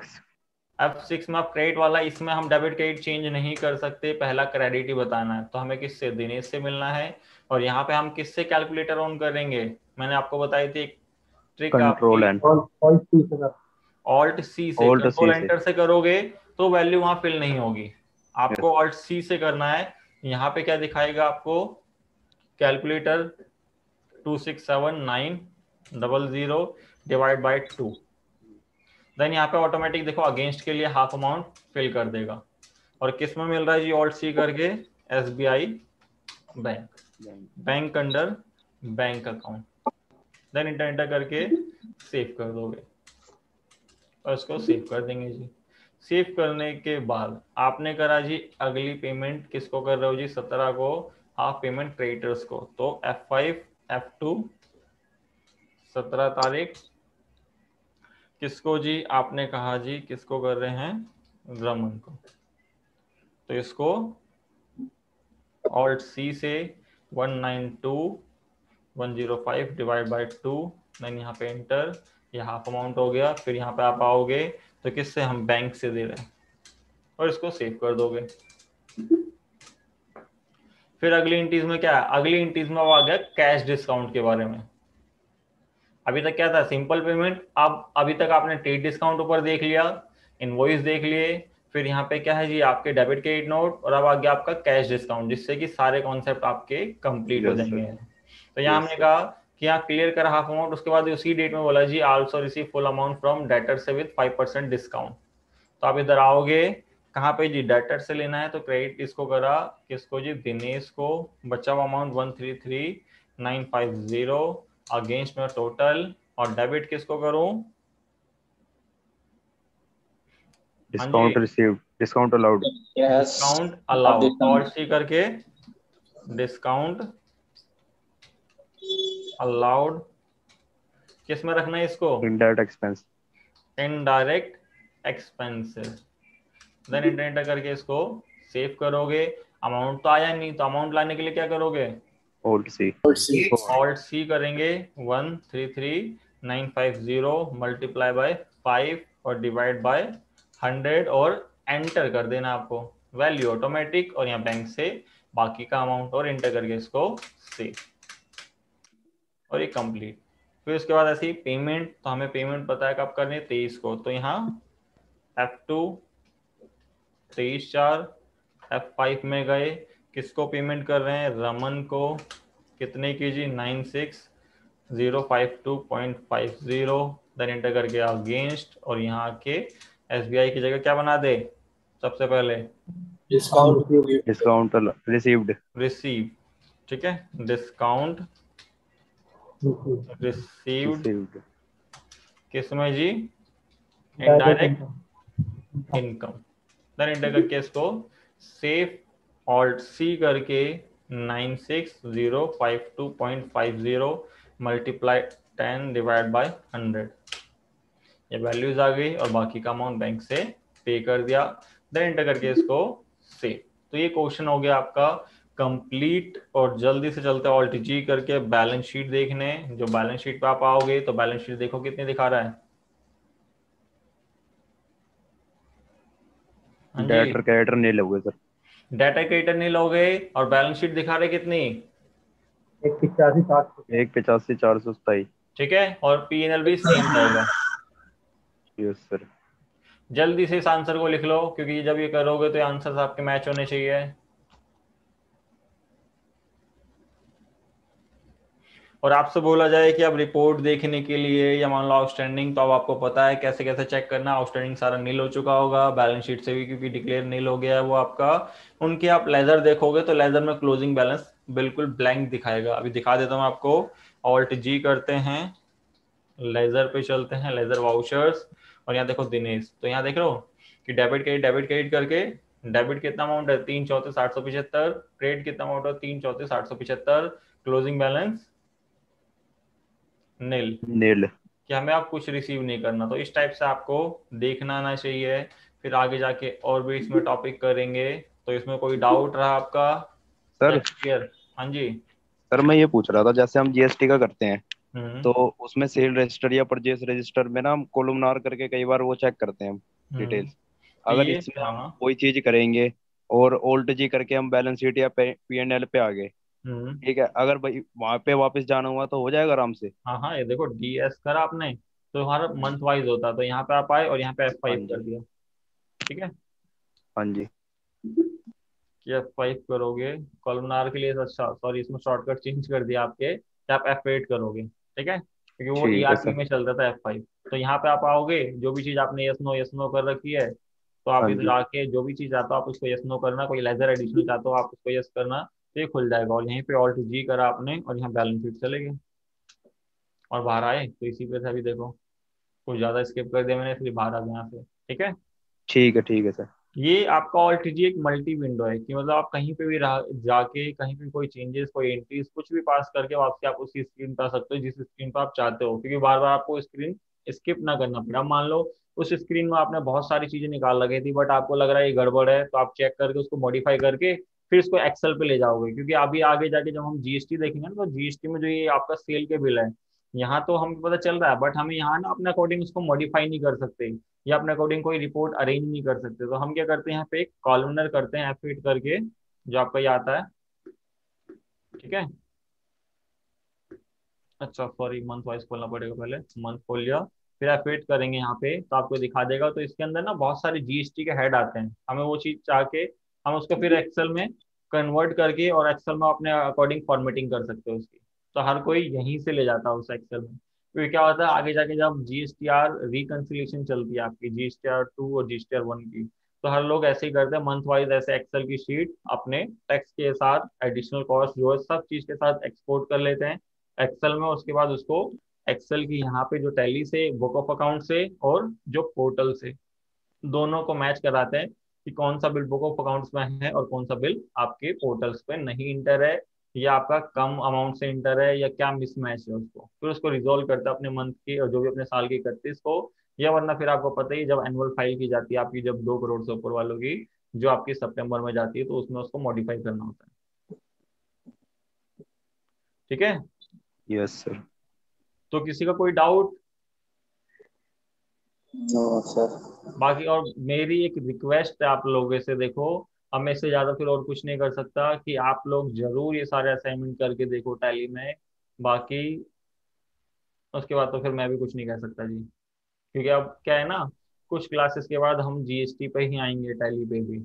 F6 में आप क्रेडिट वाला, इसमें हम डेबिट क्रेडिट चेंज नहीं कर सकते, पहला क्रेडिट ही बताना है, तो हमें किससे, दिनेश से मिलना है। और यहाँ पे हम किससे कैलकुलेटर ऑन करेंगे, मैंने आपको बताई थी एक trick,
control and
alt C से, कंट्रोल एंटर से करोगे तो वैल्यू वहां फिल नहीं होगी, आपको ऑल्ट सी से करना है। यहाँ पे क्या दिखाएगा आपको, कैलकुलेटर 267,900 डिवाइड बाई 2, देन यहाँ पे ऑटोमेटिक देखो अगेंस्ट के लिए हाफ अमाउंट फिल कर देगा। और किस में मिल रहा है जी, ऑल्ट सी करके, SBI bank under bank account, then enter करके सेव कर दोगे और इसको सेव कर देंगे जी। सेव करने के बाद आपने करा जी अगली पेमेंट किसको कर रहे हो जी, 17 को हाफ पेमेंट क्रेडिटर्स को। तो F5 F2 17 तारीख किसको जी, आपने कहा जी किसको कर रहे हैं, रमन को। तो इसको Alt C से 192,105 डिवाइड बाय 2, देन यहाँ पे एंटर, ये हाफ अमाउंट हो गया। फिर यहाँ पे आप आओगे तो किससे, हम बैंक से दे रहे हैं, और इसको सेव कर दोगे। फिर अगली इंटीज में क्या है, अगली इंटीज में वो आ गया कैश डिस्काउंट के बारे में। अभी तक क्या था, सिंपल पेमेंट। अब अभी तक आपने ट्रेड डिस्काउंट ऊपर देख लिया, इनवॉइस देख लिए, फिर यहाँ पे क्या है जी आपके डेबिट क्रेडिट नोट, और अब आ गया आपका कैश डिस्काउंट, जिससे कि सारे कॉन्सेप्ट आपके कंप्लीट हो जाएंगे। तो यहाँ हमने कहा कि यहाँ क्लियर कर हाफ अमाउंट, उसके बाद उसी डेट में बोला जी also receive full amount from debtor से विद 5% डिस्काउंट। तो आप इधर आओगे कहाँ पे जी, डेटर से लेना है, तो क्रेडिट इसको करा किसको जी, दिनेश को। बचा हुआ अमाउंट 133,950 अगेंस्ट में टोटल, और डेबिट किसको करूं,
discount received, discount allowed,
discount allowed, और सी करके डिस्काउंट अलाउड किस में रखना है इसको,
indirect expense,
indirect expenses. Then enter करके इसको सेव करोगे। अमाउंट तो आया नहीं, तो अमाउंट लाने के लिए क्या करोगे,
Alt C,
Alt C करेंगे, 133,950 मल्टीप्लाई बाय 5 और डिवाइड बाय 100, और एंटर कर देना आपको वैल्यू ऑटोमेटिक, और यहाँ बैंक से बाकी का अमाउंट, और एंटर करके इसको सेव, और ये कंप्लीट। फिर उसके बाद ऐसी पेमेंट, तो हमें पेमेंट पता है कब करनी है, 23 को। तो यहाँ F2 23/4, F5 में गए, किसको पेमेंट कर रहे हैं, रमन को। कितने की जी, 96,052.50। देन एंटर करके अगेंस्ट, और यहाँ आके SBI की जगह क्या बना दे, सबसे पहले
डिस्काउंट रिसीव्ड,
रिसीव, ठीक है, डिस्काउंट रिसीव्ड किसमें जी, इनडायरेक्ट इनकम। देन एंटर करके इसको सेव, Alt C करके 96,052.50 मल्टीप्लाई 10 डिवाइड बाय 100, ये वैल्यूज आ गई, और बाकी का अमाउंट बैंक से पे कर दिया। देन एंटर करके इसको सेव। तो ये क्वेश्चन हो गया आपका कंप्लीट। और जल्दी से चलते Alt G करके बैलेंस शीट देखने। जो बैलेंस शीट पे आप आओगे तो बैलेंस शीट देखो कितनी दिखा रहा है,
डेटर क्रेडिटर नहीं लोगे सर,
डाटा क्रेडिटर नहीं लोगे, और बैलेंस शीट दिखा रहे कितनी,
185,427,
ठीक है, और P&L भी सेम रहेगा।
Yes sir.
जल्दी से इस आंसर को लिख लो, क्योंकि जब ये करोगे तो आंसर्स आपके मैच होने चाहिए। और आपसे बोला जाए कि अब रिपोर्ट देखने के लिए, या मान लो आउटस्टैंडिंग, तो अब आपको पता है कैसे कैसे चेक करना। आउटस्टैंडिंग सारा नील हो चुका होगा, बैलेंस शीट से भी क्योंकि डिक्लेयर नील हो गया है वो आपका। उनके आप लेजर देखोगे तो लेजर में क्लोजिंग बैलेंस बिल्कुल ब्लैंक दिखाएगा। अभी दिखा देता हूँ आपको, Alt G करते हैं, लेजर पे चलते हैं, लेजर वाउचर्स, और यहाँ देखो दिनेश। तो यहाँ देख रहे हो कि डेबिट क्रेडिट करके, डेबिट कितना अमाउंट है 334,875, क्रेडिट कितना अमाउंट है 334,875, क्लोजिंग बैलेंस नील, कि हमें आप कुछ रिसीव नहीं करना। तो इस टाइप से आपको देखना आना चाहिए। फिर आगे जाके और भी इसमें टॉपिक करेंगे। तो इसमें कोई डाउट रहा आपका
सर?
क्लियर? हाँ जी
सर, मैं ये पूछ रहा था, जैसे हम GST का करते हैं तो उसमें सेल रजिस्टर या परचेस रजिस्टर में ना हम कोलमनार करके कई बार वो चेक करते हैं डिटेल्स। अगर इसमें हम कोई चीज करेंगे और Alt G करके हम बैलेंस शीट या P&L पे आ गए, ठीक है, अगर भाई वहां पे वापस जाना हुआ तो हो जाएगा आराम से?
हाँ हाँ, ये देखो DS करा आपने तो हमारा मंथ वाइज होता, तो यहाँ पे आप आए और यहाँ पे F5 कर दिया, ठीक है।
हाँ जी,
कि F5 करोगे कॉलमनार के लिए, अच्छा सॉरी इसमें शॉर्टकट चेंज कर दिया आपके, कि आप F8 करोगे, ठीक है, क्योंकि वो ERP में चलता था F5। तो यहाँ पे आप आओगे, जो भी चीज आपने यस नो कर रखी है, तो आप इधर आके जो भी चीज आता हो आप उसको यस नो करना। कोई लेजर एडिशनल चाहते हो आप उसको यस करना, तो ये खुल जाएगा। और यहीं पे Alt G करा आपने, और यहाँ बैलेंस शीट चले गए और बाहर आए, तो इसी पे था। अभी देखो कुछ ज्यादा स्किप कर दिया मैंने, इसलिए बाहर आ गया यहाँ से, ठीक है।
ठीक है सर।
ये आपका ऑल्ट जी एक मल्टी विंडो है कि मतलब आप कहीं पे भी जाके कहीं पे कोई चेंजेस, कोई एंट्रीज कुछ भी पास करके वापस आप उसी स्क्रीन पर आ सकते हो जिस स्क्रीन पर आप चाहते हो, क्योंकि बार बार आपको स्क्रीन स्किप ना करना पड़े। अब मान लो उस स्क्रीन में आपने बहुत सारी चीजें निकाल लगी थी, बट आपको लग रहा है ये गड़बड़ है, तो आप चेक करके उसको मॉडिफाई करके फिर इसको एक्सेल पे ले जाओगे। क्योंकि अभी आगे जाके जब हम जीएसटी देखेंगे ना, तो जीएसटी में जो ये आपका सेल के बिल है, यहाँ तो हमें पता चल रहा है, बट हमें यहाँ ना अपने अकॉर्डिंग उसको मॉडिफाई नहीं कर सकते या अपने अकॉर्डिंग कोई रिपोर्ट अरेंज नहीं कर सकते। तो हम क्या करते हैं, यहाँ पे एक कॉलमनर करते हैं F8 करके, जो आपका ये आता है, ठीक है। अच्छा सॉरी, मंथ वाइज खोलना पड़ेगा, पहले मंथ खोल लिया, फिर F8 करेंगे यहाँ पे तो आपको दिखा देगा। तो इसके अंदर ना बहुत सारे जीएसटी के हेड आते हैं, हमें वो चीज चाह के हम उसको फिर एक्सेल में कन्वर्ट करके और एक्सेल में अपने अकॉर्डिंग फॉर्मेटिंग कर सकते हो उसकी। तो हर कोई यहीं से ले जाता है उस एक्सेल में। फिर क्या होता है आगे जाके जब जीएसटीआर रिकंसिलिएशन चलती है आपकी, GSTR 2 और GSTR 1 की, तो हर लोग ऐसे ही करते हैं मंथ वाइज, ऐसे एक्सेल की शीट अपने टैक्स के साथ, एडिशनल कॉस्ट जो है सब चीज के साथ एक्सपोर्ट कर लेते हैं एक्सेल में। उसके बाद उसको एक्सेल की यहाँ पे जो टैली से, बुक ऑफ अकाउंट से और जो पोर्टल से, दोनों को मैच कराते हैं कि कौन सा बिल बुक ऑफ अकाउंट्स में है और कौन सा बिल आपके पोर्टल्स पे नहीं इंटर है, या आपका कम अमाउंट से इंटर है, या क्या मिसमैच है उसको। फिर उसको रिजोल्व करता है अपने मंथ की और जो भी अपने साल की 31 को, या वरना फिर आपको पता ही जब एनुअल फाइल की जाती है आपकी, जब 2 करोड़ से ऊपर वालों की जो आपकी सितंबर में जाती है, तो उसमें उसको मॉडिफाई करना होता है। ठीक है,
यस सर।
तो किसी का कोई डाउट?
No sir.
बाकी और मेरी एक रिक्वेस्ट है आप लोगों से, देखो अब मैं इससे ज्यादा फिर और कुछ नहीं कर सकता, कि आप लोग जरूर ये सारे असाइनमेंट करके देखो टैली में। बाकी उसके बाद तो फिर मैं भी कुछ नहीं कह सकता जी, क्योंकि अब क्या है ना, कुछ क्लासेस के बाद हम जीएसटी पे ही आएंगे, टैली पे भी।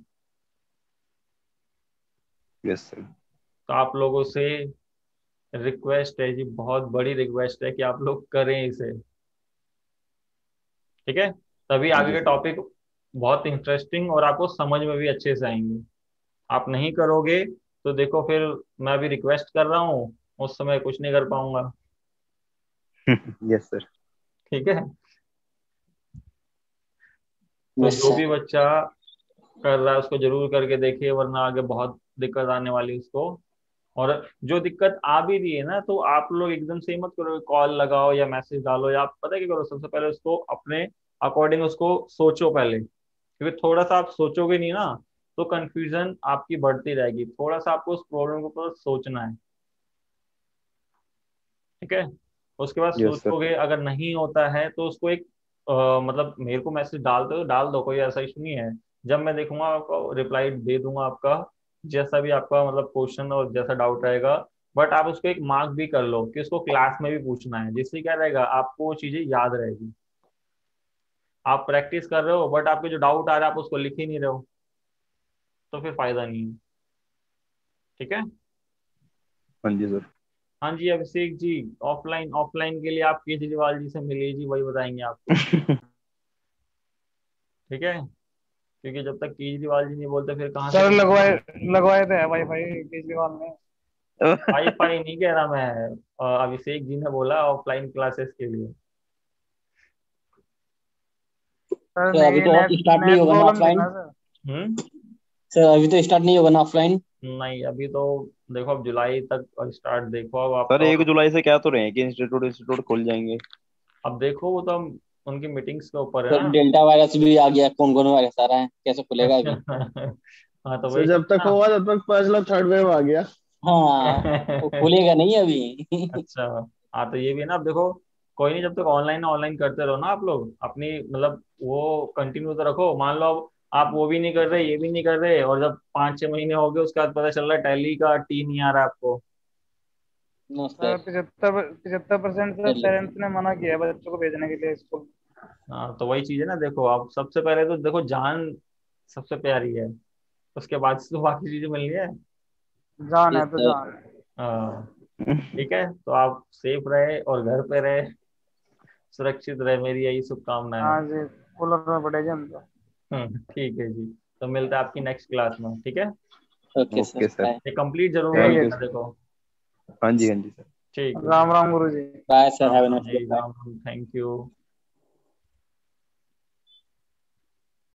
Yes sir.
तो आप लोगों से रिक्वेस्ट है जी, बहुत बड़ी रिक्वेस्ट है कि आप लोग करें इसे, ठीक है। तभी आगे के टॉपिक बहुत इंटरेस्टिंग और आपको समझ में भी अच्छे से आएंगे। आप नहीं करोगे तो देखो फिर मैं भी रिक्वेस्ट कर रहा हूँ, उस समय कुछ नहीं कर पाऊंगा।
Yes sir.
ठीक है, तो जो भी बच्चा कर रहा है उसको जरूर करके देखिए, वरना आगे बहुत दिक्कत आने वाली है उसको। और जो दिक्कत आ भी रही है ना, तो आप लोग एकदम से ही मत करो, कॉल लगाओ या मैसेज डालो, या आप पता है क्या करो, सबसे पहले उसको अपने अकॉर्डिंग उसको सोचो पहले, क्योंकि थोड़ा सा आप सोचोगे नहीं ना तो कंफ्यूजन आपकी बढ़ती रहेगी। थोड़ा सा आपको उस प्रॉब्लम के ऊपर सोचना है, ठीक है। उसके बाद
यस सर।
सोचोगे, अगर नहीं होता है तो उसको एक मतलब मेरे को मैसेज डालते हो डाल दो, कोई ऐसा इशू नहीं है। जब मैं देखूंगा आपको रिप्लाई दे दूंगा आपका, जैसा भी आपका मतलब क्वेश्चन और जैसा डाउट रहेगा। बट आप उसको एक मार्क भी कर लो कि उसको क्लास में भी पूछना है, जिससे क्या रहेगा आपको वो चीजें याद रहेगी। आप प्रैक्टिस कर रहे हो बट आपके जो डाउट आ रहा है आप उसको लिख ही नहीं रहे हो, तो फिर फायदा नहीं है, ठीक है।
हाँ जी सर।
हाँ जी अभिषेक जी, ऑफलाइन ऑफलाइन के लिए आप केजरीवाल जी से मिलिए जी, वही बताएंगे आपको। ठीक है, क्योंकि जब तक केजरीवाल जी नहीं बोलते फिर कहाँ
सर
से
लगवाए थे वाईफाई केजरीवाल ने।
वाईफाई नहीं कह रहा मैं, अभिषेक जी ने बोला ऑफलाइन क्लासेस के लिए।
सर
सर अभी तो स्टार्ट नहीं होगा ना ऑफलाइन? सर अभी तो स्टार्ट नहीं होगा ना ऑफलाइन?
नहीं अभी तो देखो, अब जुलाई तक स्टार्ट, देखो अब
सर
आपका
1 जुलाई से क्या तो रहे हैं कि इंस्टीट्यूट खुल जाएंगे।
अब देखो वो तो उनकी मीटिंग्स के ऊपर है
सर
ना।
डेल्टा वायरस भी आ गया, कौन कौन वायरस आ रहा है, कैसे खुलेगा अभी?
हाँ तो
सो
वही
जब तक
ना।
होगा तब तक पता चला थर्ड वेव आ गया।
हाँ, वो खुलेगा नहीं अभी।
अच्छा, हाँ तो ये भी है ना। अब देखो कोई नहीं, जब तक ऑनलाइन करते रहो ना आप लोग अपनी, मतलब वो कंटिन्यू तो रखो। मान लो अब आप वो भी नहीं कर रहे, ये भी नहीं कर रहे, और जब 5-6 महीने हो गए उसके बाद पता चल रहा है टैली का टी नहीं आ रहा आपको।
No
sir
sir.
75% से पेरेंट्स ने मना किया है बच्चों को भेजने के लिए स्कूल।
हाँ तो वही चीज है ना, देखो आप सबसे पहले तो देखो जान सबसे प्यारी है, उसके बाद से तो बाकी चीजें मिलनी है।
जान है
यस
तो
सर।
जान है।
हाँ ठीक है, तो आप सेफ रहे और घर पे रहे, सुरक्षित रहे, मेरी यही शुभकामनाएं हैं।
हाँ जी, कूलर में पड़ेगा हम तो।
ठीक है जी, तो मिलता है आपकी नेक्स्ट क्लास में, ठीक है।
Okay sir,
okay sir.
Bye.
ये कंप्लीट जरूर कर
थैंक यू।
लेना देखो।
हाँ जी सर।
ठीक है,
राम राम गुरु जी।
Bye sir,
Ram
have a
Ram
nice
जी,
day.
Ram Ram, thank you.